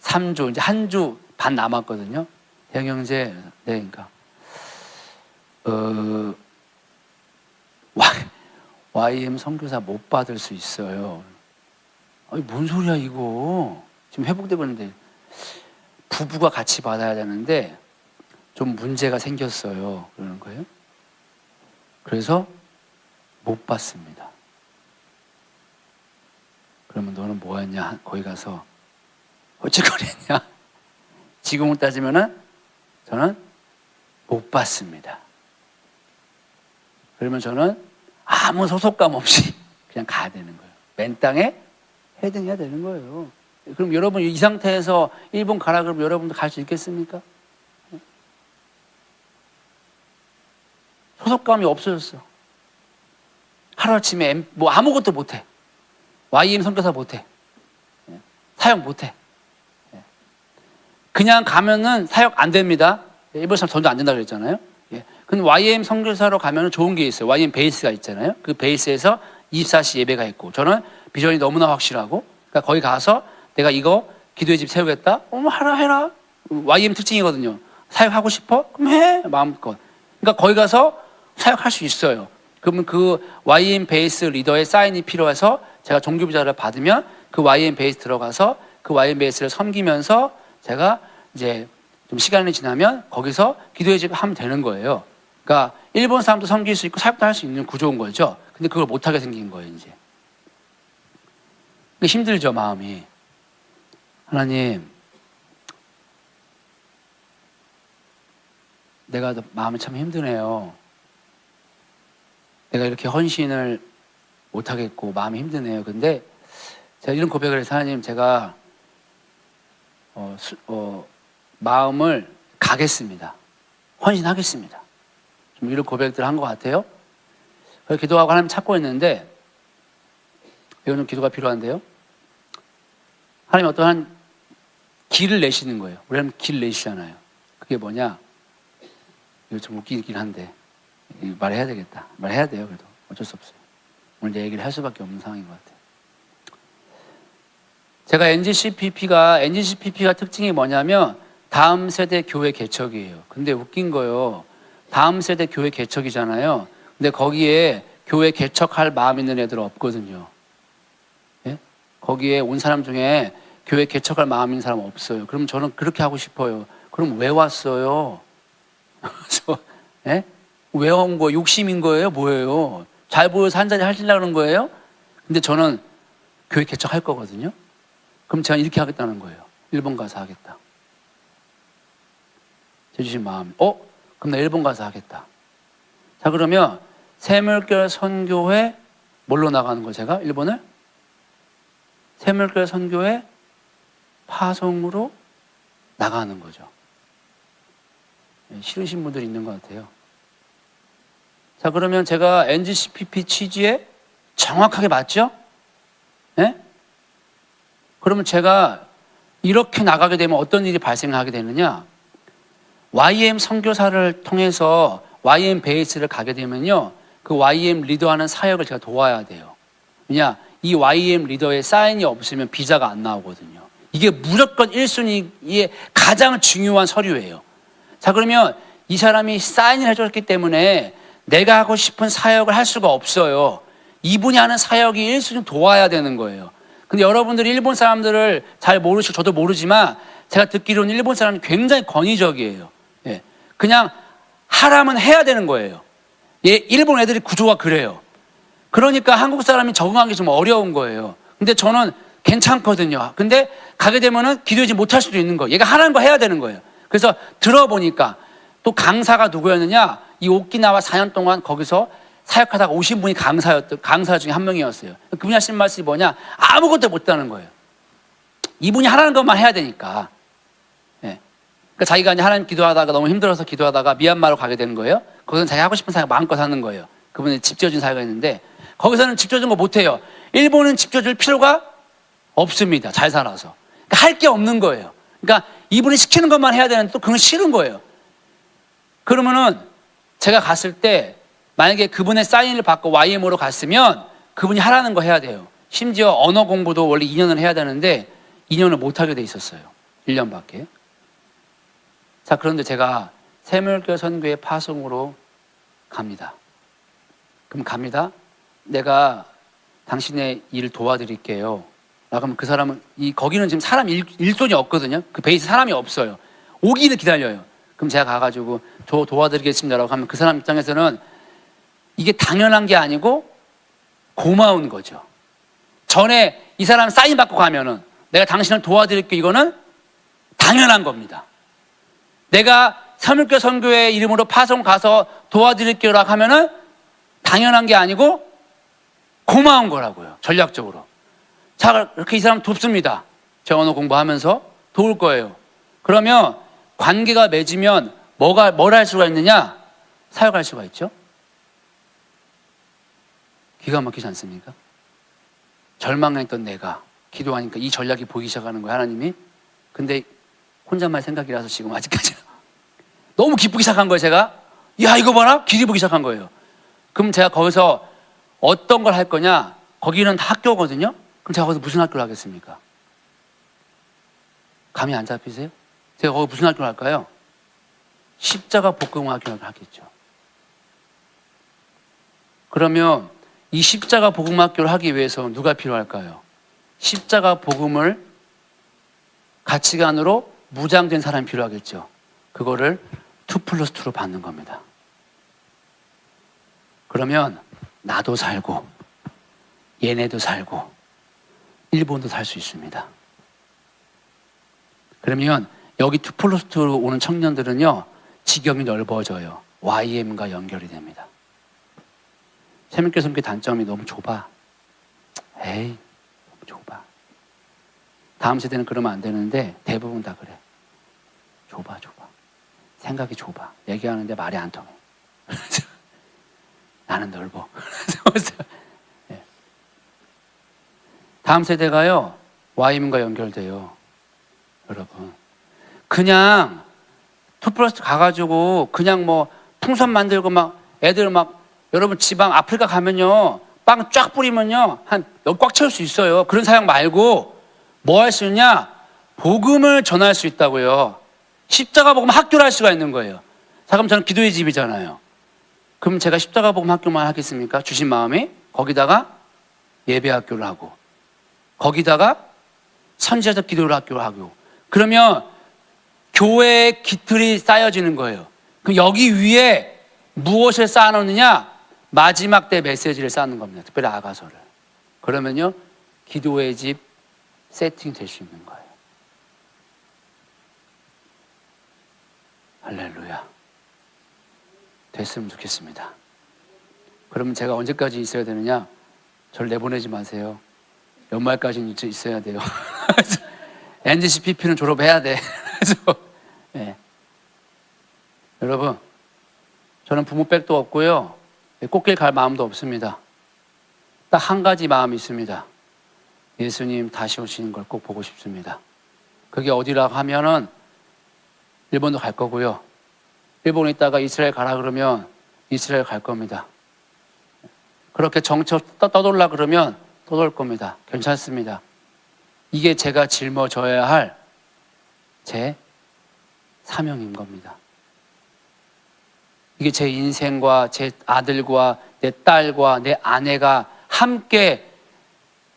A: 3주, 이제 한 주 반 남았거든요. 형제, 그러니까 YM 선교사 못 받을 수 있어요. 아니, 뭔 소리야 이거. 지금 회복되고 있는데 부부가 같이 받아야 되는데 좀 문제가 생겼어요, 그러는 거예요. 그래서 못 받습니다. 그러면 너는 뭐 했냐? 거기 가서 어찌거렸냐? 지금을 따지면은 저는 못 받습니다. 그러면 저는 아무 소속감 없이 그냥 가야 되는 거예요. 맨 땅에 헤딩해야 되는 거예요. 그럼 여러분 이 상태에서 일본 가라 그러면 여러분도 갈 수 있겠습니까? 소속감이 없어졌어. 하루아침에 아무것도 못해. YM 선교사 못해. 사역 못해. 그냥 가면은 사역 안 됩니다. 일본 사람 전도 안 된다고 그랬잖아요. 근데 YM 선교사로 가면은 좋은 게 있어요. YM 베이스가 있잖아요. 그 베이스에서 24시 예배가 있고, 저는 비전이 너무나 확실하고, 그러니까 거기 가서 내가 이거 기도의 집 세우겠다? 해라. YM 특징이거든요. 사역하고 싶어? 그럼 해. 마음껏. 그러니까 거기 가서 사역할 수 있어요. 그러면 그 YM 베이스 리더의 사인이 필요해서 제가 종교비자를 받으면 그 YM 베이스 들어가서 그 YM 베이스를 섬기면서 제가 이제 좀 시간이 지나면 거기서 기도의 집 하면 되는 거예요. 그러니까 일본 사람도 섬길 수 있고 사역도 할 수 있는 구조인 거죠. 근데 그걸 못하게 생긴 거예요, 이제. 힘들죠, 마음이. 하나님, 내가 마음이 참 힘드네요. 내가 이렇게 헌신을 못하겠고 마음이 힘드네요. 근데 제가 이런 고백을 해서, 하나님, 제가 마음을 가겠습니다. 헌신하겠습니다. 좀 이런 고백들을 한 것 같아요. 그래서 기도하고 하나님 찾고 있는데, 이건 좀 기도가 필요한데요. 하나님 어떠한 길을 내시는 거예요. 우리 하나님 길 내시잖아요. 그게 뭐냐? 이거 좀 웃기긴 한데 말해야 되겠다. 말해야 돼요. 그래도 어쩔 수 없어요. 오늘 내 얘기를 할 수밖에 없는 상황인 것 같아요. 제가 NGCPP가 특징이 뭐냐면 다음 세대 교회 개척이에요. 근데 웃긴 거요. 다음 세대 교회 개척이잖아요. 근데 거기에 교회 개척할 마음 있는 애들 없거든요. 예? 거기에 온 사람 중에 교회 개척할 마음 있는 사람 없어요. 그럼 저는 그렇게 하고 싶어요. 그럼 왜 왔어요? 예? 왜 온 거예요? 욕심인 거예요? 뭐예요? 잘 보여서 한 자리 하시려고 그런 거예요? 근데 저는 교회 개척할 거거든요. 그럼 제가 이렇게 하겠다는 거예요. 일본 가서 하겠다. 제 주신 마음. 그럼 나 일본 가서 하겠다. 자, 그러면 새물결 선교회 뭘로 나가는 거 제가 일본을? 새물결 선교회 파송으로 나가는 거죠. 싫으신 분들이 있는 것 같아요. 자, 그러면 제가 NGCPP 취지에 정확하게 맞죠? 예? 그러면 제가 이렇게 나가게 되면 어떤 일이 발생하게 되느냐? YM 선교사를 통해서 YM 베이스를 가게 되면요, 그 YM 리더하는 사역을 제가 도와야 돼요. 왜냐? 이 YM 리더의 사인이 없으면 비자가 안 나오거든요. 이게 무조건 1순위의 가장 중요한 서류예요. 자, 그러면 이 사람이 사인을 해줬기 때문에 내가 하고 싶은 사역을 할 수가 없어요. 이분이 하는 사역이 1순위 도와야 되는 거예요. 근데 여러분들이 일본 사람들을 잘 모르시고 저도 모르지만 제가 듣기로는 일본 사람이 굉장히 권위적이에요. 예. 그냥 하라면 해야 되는 거예요. 예, 일본 애들이 구조가 그래요. 그러니까 한국 사람이 적응하기 좀 어려운 거예요. 근데 저는 괜찮거든요. 근데 가게 되면은 기도하지 못할 수도 있는 거예요. 얘가 하라는 거 해야 되는 거예요. 그래서 들어보니까 또 강사가 누구였느냐? 이 오키나와 4년 동안 거기서 사역하다가 오신 분이 강사 중에 한 명이었어요. 그분이 하신 말씀이 뭐냐? 아무것도 못하는 거예요. 이분이 하라는 것만 해야 되니까. 예. 그러니까 자기가 이제 하나님 기도하다가 너무 힘들어서 기도하다가 미얀마로 가게 되는 거예요. 거기서는 자기 하고 싶은 사역 마음껏 하는 거예요. 그분이 집 지어준 사역가 있는데 거기서는 집 지어준 거 못해요. 일본은 집 지어줄 필요가 없습니다. 잘 살아서. 그러니까 할 게 없는 거예요. 그러니까 이분이 시키는 것만 해야 되는데 또 그건 싫은 거예요. 그러면은 제가 갔을 때 만약에 그분의 사인을 받고 YM으로 갔으면 그분이 하라는 거 해야 돼요. 심지어 언어 공부도 원래 2년을 해야 되는데 2년을 못하게 돼 있었어요. 1년밖에. 자, 그런데 제가 새물결 선교회 파송으로 갑니다. 그럼 갑니다. 내가 당신의 일을 도와드릴게요. 그럼 그 사람은 거기는 지금 사람 일손이 없거든요. 그 베이스 사람이 없어요. 오기를 기다려요. 그럼 제가 가가지고 저 도와드리겠습니다라고 하면 그 사람 입장에서는 이게 당연한 게 아니고 고마운 거죠. 전에 이 사람 사인 받고 가면은 내가 당신을 도와드릴게 이거는 당연한 겁니다. 내가 새물결 선교회 이름으로 파송 가서 도와드릴게요라고 하면은 당연한 게 아니고 고마운 거라고요. 전략적으로. 자, 그렇게 이 사람 돕습니다. 제가 언어 공부하면서 도울 거예요. 그러면 관계가 맺으면 뭘 할 수가 있느냐? 사역할 수가 있죠. 기가 막히지 않습니까? 절망했던 내가 기도하니까 이 전략이 보이기 시작하는 거예요, 하나님이. 근데 혼잣말 생각이라서 지금 아직까지 너무 기쁘기 시작한 거예요, 제가. 야, 이거 봐라? 길이 보기 시작한 거예요. 그럼 제가 거기서 어떤 걸 할 거냐? 거기는 다 학교거든요. 그럼 제가 거기서 무슨 학교를 하겠습니까? 감이 안 잡히세요? 제가 거기 무슨 학교를 할까요? 십자가 복음학교를 하겠죠. 그러면 이 십자가 복음학교를 하기 위해서 누가 필요할까요? 십자가 복음을 가치관으로 무장된 사람이 필요하겠죠. 그거를 2+2로 받는 겁니다. 그러면 나도 살고 얘네도 살고 일본도 살 수 있습니다. 그러면 여기 2+2로 오는 청년들은요, 지경이 넓어져요. YM과 연결이 됩니다. 새물결 선교의 단점이 너무 좁아. 에이, 너무 좁아. 다음 세대는 그러면 안 되는데 대부분 다 그래. 좁아. 생각이 좁아. 얘기하는데 말이 안 통해. 나는 넓어. 네. 다음 세대가요, YM과 연결돼요. 여러분. 그냥 2+2 가가지고 그냥 뭐 풍선 만들고 막 애들 막 여러분 지방 아프리카 가면요 빵 쫙 뿌리면요 한 여기 꽉 채울 수 있어요. 그런 사역 말고 뭐 할 수 있냐? 복음을 전할 수 있다고요. 십자가 복음 학교를 할 수가 있는 거예요. 자, 그럼 저는 기도의 집이잖아요. 그럼 제가 십자가 복음 학교만 하겠습니까? 주신 마음이 거기다가 예배 학교를 하고 거기다가 선지자적 기도를 학교를 하고 그러면 교회의 기틀이 쌓여지는 거예요. 그럼 여기 위에 무엇을 쌓아놓느냐? 마지막 때 메시지를 쌓는 겁니다. 특별히 아가서를. 그러면요 기도의 집 세팅 될 수 있는 거예요. 할렐루야. 됐으면 좋겠습니다. 그러면 제가 언제까지 있어야 되느냐? 저를 내보내지 마세요. 연말까지는 있어야 돼요. NGCPP는 졸업해야 돼. 그래서 네. 여러분 저는 부모백도 없고요 꽃길 갈 마음도 없습니다. 딱 한 가지 마음이 있습니다. 예수님 다시 오시는 걸 꼭 보고 싶습니다. 그게 어디라고 하면은 일본도 갈 거고요. 일본에 있다가 이스라엘 가라 그러면 이스라엘 갈 겁니다. 그렇게 정처 떠돌라 그러면 떠돌 겁니다. 괜찮습니다. 이게 제가 짊어져야 할 제 사명인 겁니다. 이게 제 인생과 제 아들과 내 딸과 내 아내가 함께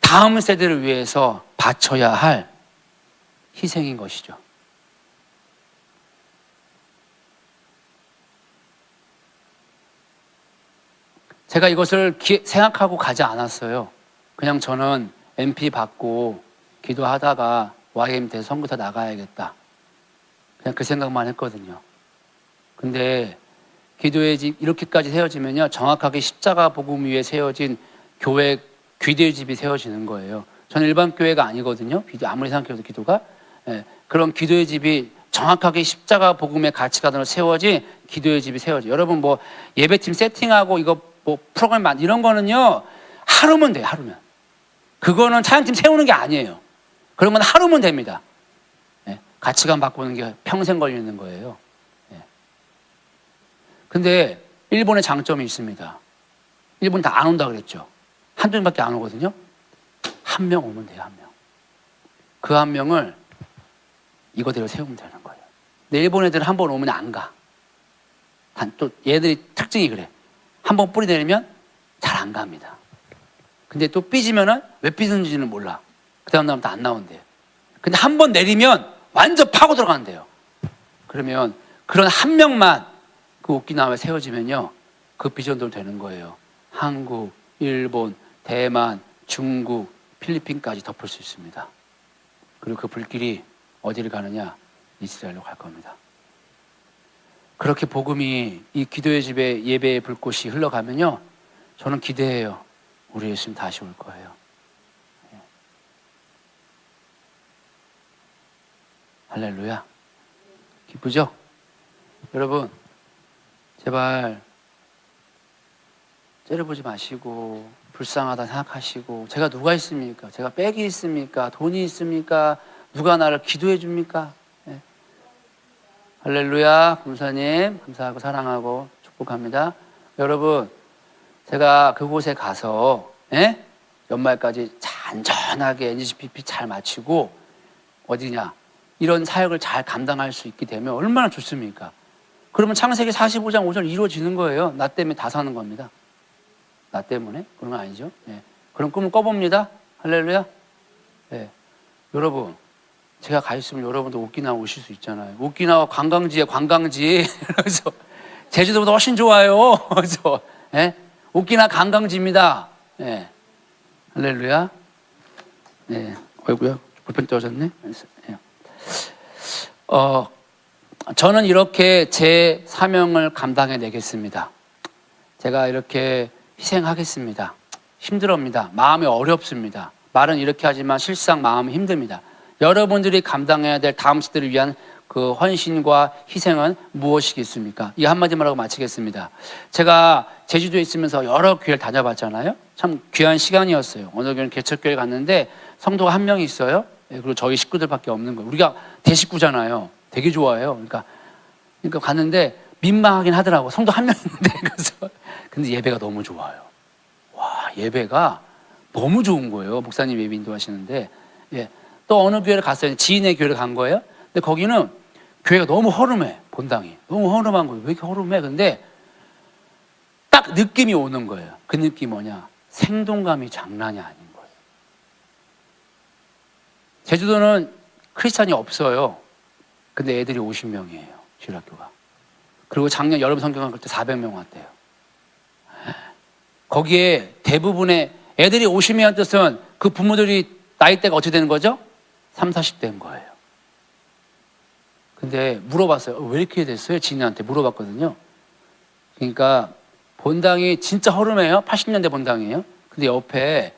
A: 다음 세대를 위해서 바쳐야 할 희생인 것이죠. 제가 이것을 생각하고 가지 않았어요. 그냥 저는 MP 받고 기도하다가 YM 대 선교사 나가야겠다. 그냥 그 생각만 했거든요. 근데 기도의 집 이렇게까지 세워지면요 정확하게 십자가 복음 위에 세워진 교회 기도의 집이 세워지는 거예요. 저는 일반 교회가 아니거든요. 아무리 생각해도 기도가 그런 기도의 집이 정확하게 십자가 복음의 가치관으로 세워진 기도의 집이 세워져. 여러분 뭐 예배팀 세팅하고 이거 뭐 프로그램 이런 거는요 하루면 돼요. 하루면. 그거는 찬양팀 세우는 게 아니에요. 그런 건 하루면 됩니다. 가치관 바꾸는 게 평생 걸리는 거예요. 근데 일본의 장점이 있습니다. 일본 다 안 온다 그랬죠. 한두 명밖에 안 오거든요. 한 명 오면 돼요. 한 명. 그 한 명을 이거대로 세우면 되는 거예요. 근데 일본 애들은 한 번 오면 안 가. 또 얘들이 특징이 그래. 한 번 뿌리 내리면 잘 안 갑니다. 근데 또 삐지면은 왜 삐졌는지는 몰라. 그 다음 날부터 안 나온대요. 근데 한 번 내리면 완전 파고 들어간대요. 그러면 그런 한 명만 그 오키나와에 세워지면요 그 비전대로 되는 거예요. 한국, 일본, 대만, 중국, 필리핀까지 덮을 수 있습니다. 그리고 그 불길이 어디를 가느냐? 이스라엘로 갈 겁니다. 그렇게 복음이 이 기도의 집에 예배의 불꽃이 흘러가면요 저는 기대해요. 우리 예수님 다시 올 거예요. 할렐루야. 기쁘죠? 여러분 제발 째려보지 마시고 불쌍하다 생각하시고 제가 누가 있습니까? 제가 빽이 있습니까? 돈이 있습니까? 누가 나를 기도해 줍니까? 네. 할렐루야. 검사님 감사하고 사랑하고 축복합니다. 여러분 제가 그곳에 가서 연말까지 잔잔하게 NGCPP 잘 마치고 어디냐 이런 사역을 잘 감당할 수 있게 되면 얼마나 좋습니까? 그러면 창세기 45장 5절 이루어지는 거예요. 나 때문에 다 사는 겁니다. 나 때문에? 그런 건 아니죠. 그런 꿈을 꿔봅니다. 할렐루야. 여러분 제가 가 있으면 여러분도 오키나와 오실 수 있잖아요. 오키나와 관광지에 관광지. 그래서 제주도보다 훨씬 좋아요. 그래서 오키나와 관광지입니다. 할렐루야. 아이고야 불펜 떨어졌네. 저는 이렇게 제 사명을 감당해 내겠습니다. 제가 이렇게 희생하겠습니다. 힘들합니다. 마음이 어렵습니다. 말은 이렇게 하지만 실상 마음이 힘듭니다. 여러분들이 감당해야 될 다음 세대를 위한 그 헌신과 희생은 무엇이겠습니까? 이 한마디만 하고 마치겠습니다. 제가 제주도에 있으면서 여러 교회를 다녀봤잖아요. 참 귀한 시간이었어요. 어느 교회는 개척교회 갔는데 성도가 한 명이 있어요. 그리고 저희 식구들밖에 없는 거예요. 우리가 대식구잖아요. 되게 좋아해요. 그러니까 갔는데 민망하긴 하더라고. 성도 한 명 있는데. 그래서 근데 예배가 너무 좋아요. 와, 예배가 너무 좋은 거예요. 목사님 예배 인도하시는데. 또 어느 교회를 갔어요. 지인의 교회를 간 거예요. 근데 거기는
B: 교회가 너무 허름해. 본당이 너무 허름한 거예요. 왜 이렇게 허름해? 근데 딱 느낌이 오는 거예요. 그 느낌이 뭐냐? 생동감이 장난이 아닌 거예요. 제주도는 크리스찬이 없어요. 근데 애들이 50명이에요. 주일학교가. 그리고 작년 여름 성경학교 때 400명 왔대요. 거기에 대부분의 애들이 50명이라는 뜻은 그 부모들이 나이대가 어떻게 되는 거죠? 30, 40대인 거예요. 근데 물어봤어요. 왜 이렇게 됐어요? 지인한테 물어봤거든요. 그러니까 본당이 진짜 허름해요. 80년대 본당이에요. 근데 옆에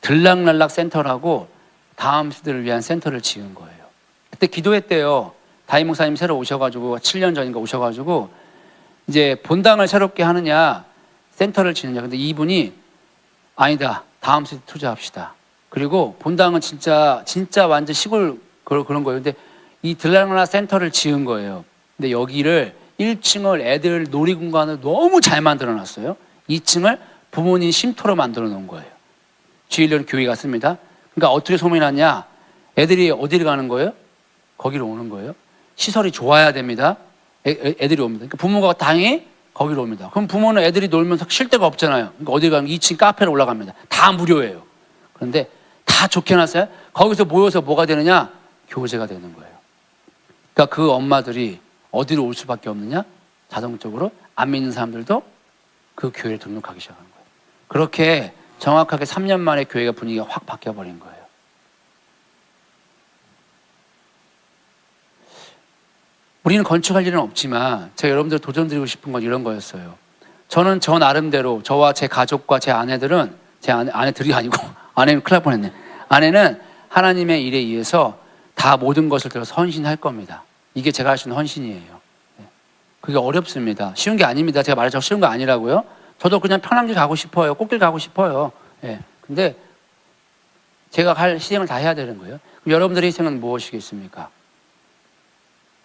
B: 들락날락 센터라고 다음 세대를 위한 센터를 지은 거예요. 그때 기도했대요. 다임 목사님 새로 오셔가지고 7년 전인가 오셔가지고 이제 본당을 새롭게 하느냐 센터를 지느냐. 근데 이분이 아니다. 다음 세대 투자합시다. 그리고 본당은 진짜 완전 시골 그런 거예요. 근데 이 들락날락 센터를 지은 거예요. 근데 여기를 1층을 애들 놀이공간을 너무 잘 만들어 놨어요. 2층을 부모님 쉼터로 만들어 놓은 거예요. 주일날 교회 갔습니다. 그러니까 어떻게 소문이 났냐? 애들이 어디를 가는 거예요? 거기로 오는 거예요. 시설이 좋아야 됩니다. 애들이 옵니다. 그러니까 부모가 당연히 거기로 옵니다. 그럼 부모는 애들이 놀면서 쉴 데가 없잖아요. 그러니까 어디 가면 2층 카페로 올라갑니다. 다 무료예요. 그런데 다 좋게 해놨어요. 거기서 모여서 뭐가 되느냐? 교제가 되는 거예요. 그러니까 그 엄마들이 어디로 올 수밖에 없느냐? 자동적으로 안 믿는 사람들도 그 교회를 등록하기 시작한 거예요. 그렇게 정확하게 3년 만에 교회가 분위기가 확 바뀌어버린 거예요. 우리는 건축할 일은 없지만 제가 여러분들 도전드리고 싶은 건 이런 거였어요. 저는 저 나름대로 저와 제 가족과 제 아내들은 제 아내들이 아니고 아내는 큰일 날 뻔했네. 아내는 하나님의 일에 의해서 다 모든 것을 들어서 헌신할 겁니다. 이게 제가 할 수 있는 헌신이에요. 그게 어렵습니다. 쉬운 게 아닙니다. 제가 말해서 쉬운 거 아니라고요. 저도 그냥 편한 길 가고 싶어요. 꽃길 가고 싶어요. 근데 제가 할 희생을 다 해야 되는 거예요. 그럼 여러분들의 희생은 무엇이겠습니까?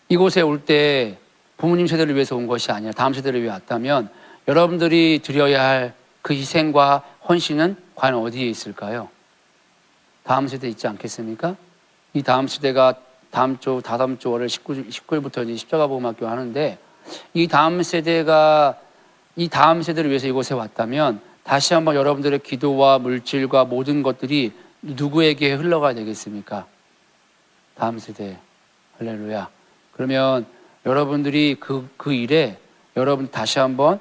B: 이곳에 올 때 부모님 세대를 위해서 온 것이 아니라 다음 세대를 위해 왔다면 여러분들이 드려야 할 그 희생과 헌신은 과연 어디에 있을까요? 다음 세대에 있지 않겠습니까? 이 다음 세대가 다음 주 월요일 19일부터 이제 십자가 복음학교 하는데 이 다음 세대를 위해서 이곳에 왔다면 다시 한번 여러분들의 기도와 물질과 모든 것들이 누구에게 흘러가야 되겠습니까? 다음 세대. 할렐루야. 그러면 여러분들이 그 일에 여러분 다시 한번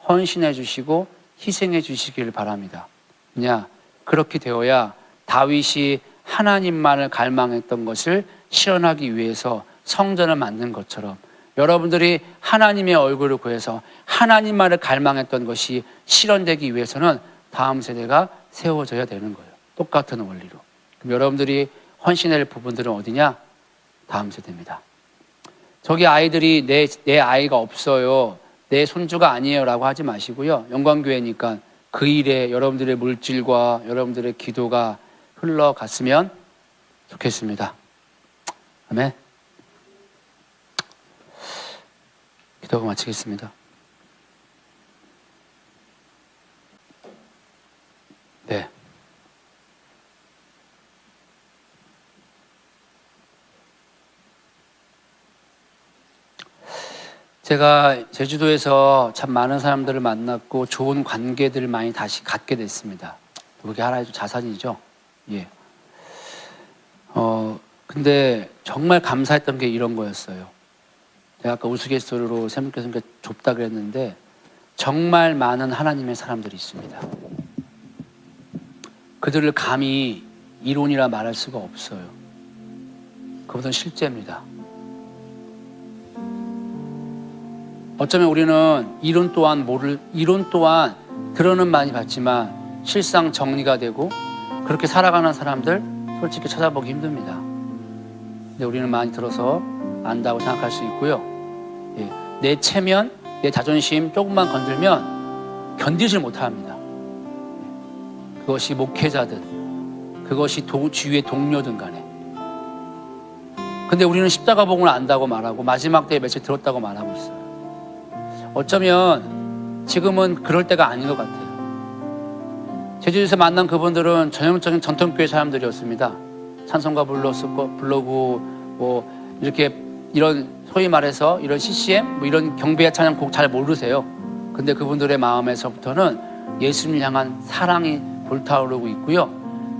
B: 헌신해 주시고 희생해 주시길 바랍니다. 왜냐? 그렇게 되어야 다윗이 하나님만을 갈망했던 것을 실현하기 위해서 성전을 만든 것처럼 여러분들이 하나님의 얼굴을 구해서 하나님만을 갈망했던 것이 실현되기 위해서는 다음 세대가 세워져야 되는 거예요. 똑같은 원리로. 그럼 여러분들이 헌신할 부분들은 어디냐? 다음 세대입니다. 저기 아이들이 내 아이가 없어요. 내 손주가 아니에요 라고 하지 마시고요. 영광교회니까 그 일에 여러분들의 물질과 여러분들의 기도가 흘러갔으면 좋겠습니다. 아멘. 기도하고 마치겠습니다. 네. 제가 제주도에서 참 많은 사람들을 만났고 좋은 관계들을 많이 다시 갖게 됐습니다. 그게 하나의 자산이죠. 예. 근데 정말 감사했던 게 이런 거였어요. 제가 아까 우스갯소리로 샘께서 좁다 그랬는데 정말 많은 하나님의 사람들이 있습니다. 그들을 감히 이론이라 말할 수가 없어요. 그것은 실제입니다. 어쩌면 우리는 이론 또한 들어는 많이 봤지만 실상 정리가 되고 그렇게 살아가는 사람들 솔직히 찾아보기 힘듭니다. 근데 우리는 많이 들어서 안다고 생각할 수 있고요. 예, 내 체면, 내 자존심 조금만 건들면 견디질 못합니다. 그것이 목회자든 그것이 주위의 동료든 간에. 근데 우리는 십자가 복음을 안다고 말하고 마지막 때에 며칠 들었다고 말하고 있어요. 어쩌면 지금은 그럴 때가 아닌 것 같아요. 제주도에서 만난 그분들은 전형적인 전통교회 사람들이었습니다. 찬송가 불러고 뭐 이렇게 이런 소위 말해서 이런 CCM 뭐 이런 경배 찬양 곡 잘 모르세요. 근데 그분들의 마음에서부터는 예수님을 향한 사랑이 불타오르고 있고요.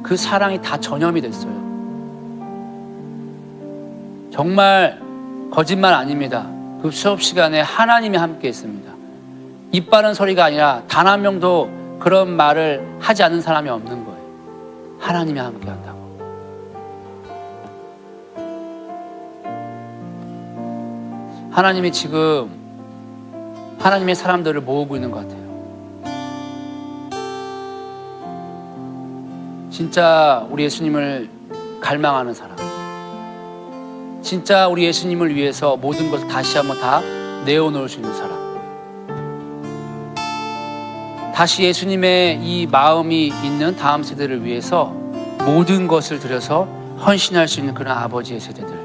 B: 그 사랑이 다 전염이 됐어요. 정말 거짓말 아닙니다. 그 수업 시간에 하나님이 함께 했습니다. 입 바른 소리가 아니라 단 한 명도 그런 말을 하지 않는 사람이 없는 거예요. 하나님이 함께 한다고. 하나님이 지금 하나님의 사람들을 모으고 있는 것 같아요. 진짜 우리 예수님을 갈망하는 사람, 진짜 우리 예수님을 위해서 모든 것을 다시 한번 다 내어놓을 수 있는 사람, 다시 예수님의 이 마음이 있는 다음 세대를 위해서 모든 것을 들여서 헌신할 수 있는 그런 아버지의 세대들.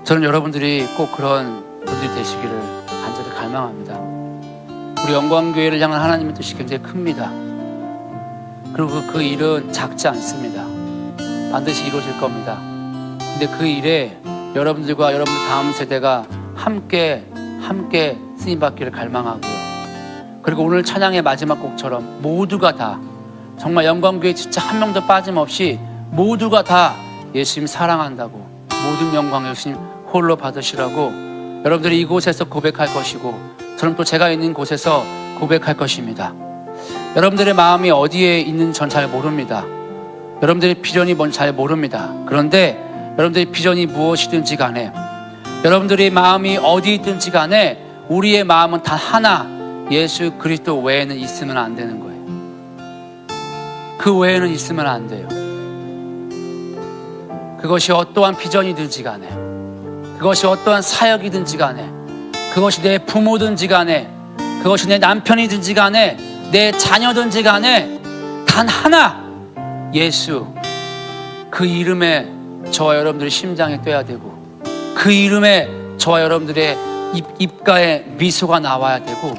B: 저는 여러분들이 꼭 그런 분들이 되시기를 간절히 갈망합니다. 우리 영광교회를 향한 하나님의 뜻이 굉장히 큽니다. 그리고 그 일은 작지 않습니다. 반드시 이루어질 겁니다. 근데 그 일에 여러분들과 여러분들 다음 세대가 함께 쓰임받기를 갈망하고요. 그리고 오늘 찬양의 마지막 곡처럼 모두가 다 정말 영광교회 진짜 한 명도 빠짐없이 모두가 다 예수님 사랑한다고, 모든 영광 예수님 홀로 받으시라고 여러분들이 이곳에서 고백할 것이고, 저는 또 제가 있는 곳에서 고백할 것입니다. 여러분들의 마음이 어디에 있는지 전 잘 모릅니다. 여러분들의 비전이 뭔지 잘 모릅니다. 그런데 여러분들의 비전이 무엇이든지 간에, 여러분들의 마음이 어디 있든지 간에 우리의 마음은 단 하나, 예수 그리스도 외에는 있으면 안 되는 거예요. 그 외에는 있으면 안 돼요. 그것이 어떠한 비전이든지 간에, 그것이 어떠한 사역이든지 간에, 그것이 내 부모든지 간에, 그것이 내 남편이든지 간에, 내 자녀든지 간에 단 하나, 예수, 그 이름에 저와 여러분들의 심장이 뛰어야 되고, 그 이름에 저와 여러분들의 입가에 미소가 나와야 되고,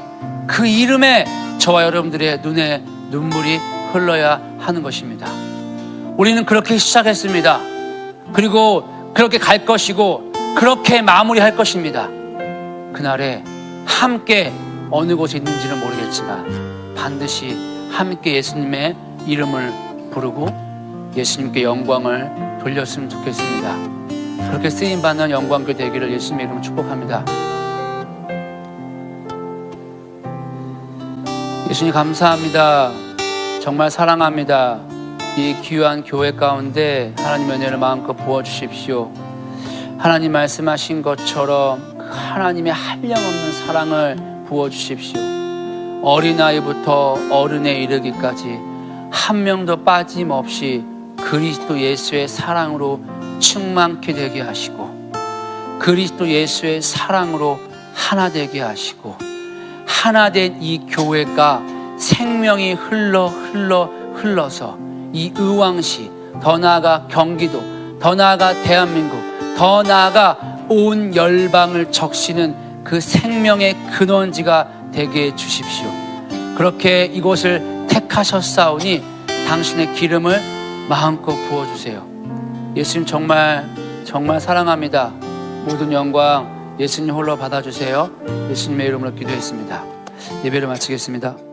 B: 그 이름에 저와 여러분들의 눈에 눈물이 흘러야 하는 것입니다. 우리는 그렇게 시작했습니다. 그리고 그렇게 갈 것이고 그렇게 마무리할 것입니다. 그날에 함께 어느 곳에 있는지는 모르겠지만 반드시 함께 예수님의 이름을 부르고 예수님께 영광을 돌렸으면 좋겠습니다. 그렇게 쓰임받는 영광교 되기를 예수님의 이름으로 축복합니다. 예수님 감사합니다. 정말 사랑합니다. 이 귀한 교회 가운데 하나님 은혜를 마음껏 부어주십시오. 하나님 말씀하신 것처럼 그 하나님의 한량없는 사랑을 부어주십시오. 어린아이부터 어른에 이르기까지 한 명도 빠짐없이 그리스도 예수의 사랑으로 충만케 되게 하시고, 그리스도 예수의 사랑으로 하나 되게 하시고, 하나 된 이 교회가 생명이 흘러서 이 의왕시, 더 나아가 경기도, 더 나아가 대한민국, 더 나아가 온 열방을 적시는 그 생명의 근원지가 되게 해 주십시오. 그렇게 이곳을 택하셨사오니 당신의 기름을 마음껏 부어주세요. 예수님 정말 사랑합니다. 모든 영광 예수님 홀로 받아주세요. 예수님의 이름으로 기도했습니다. 예배를 마치겠습니다.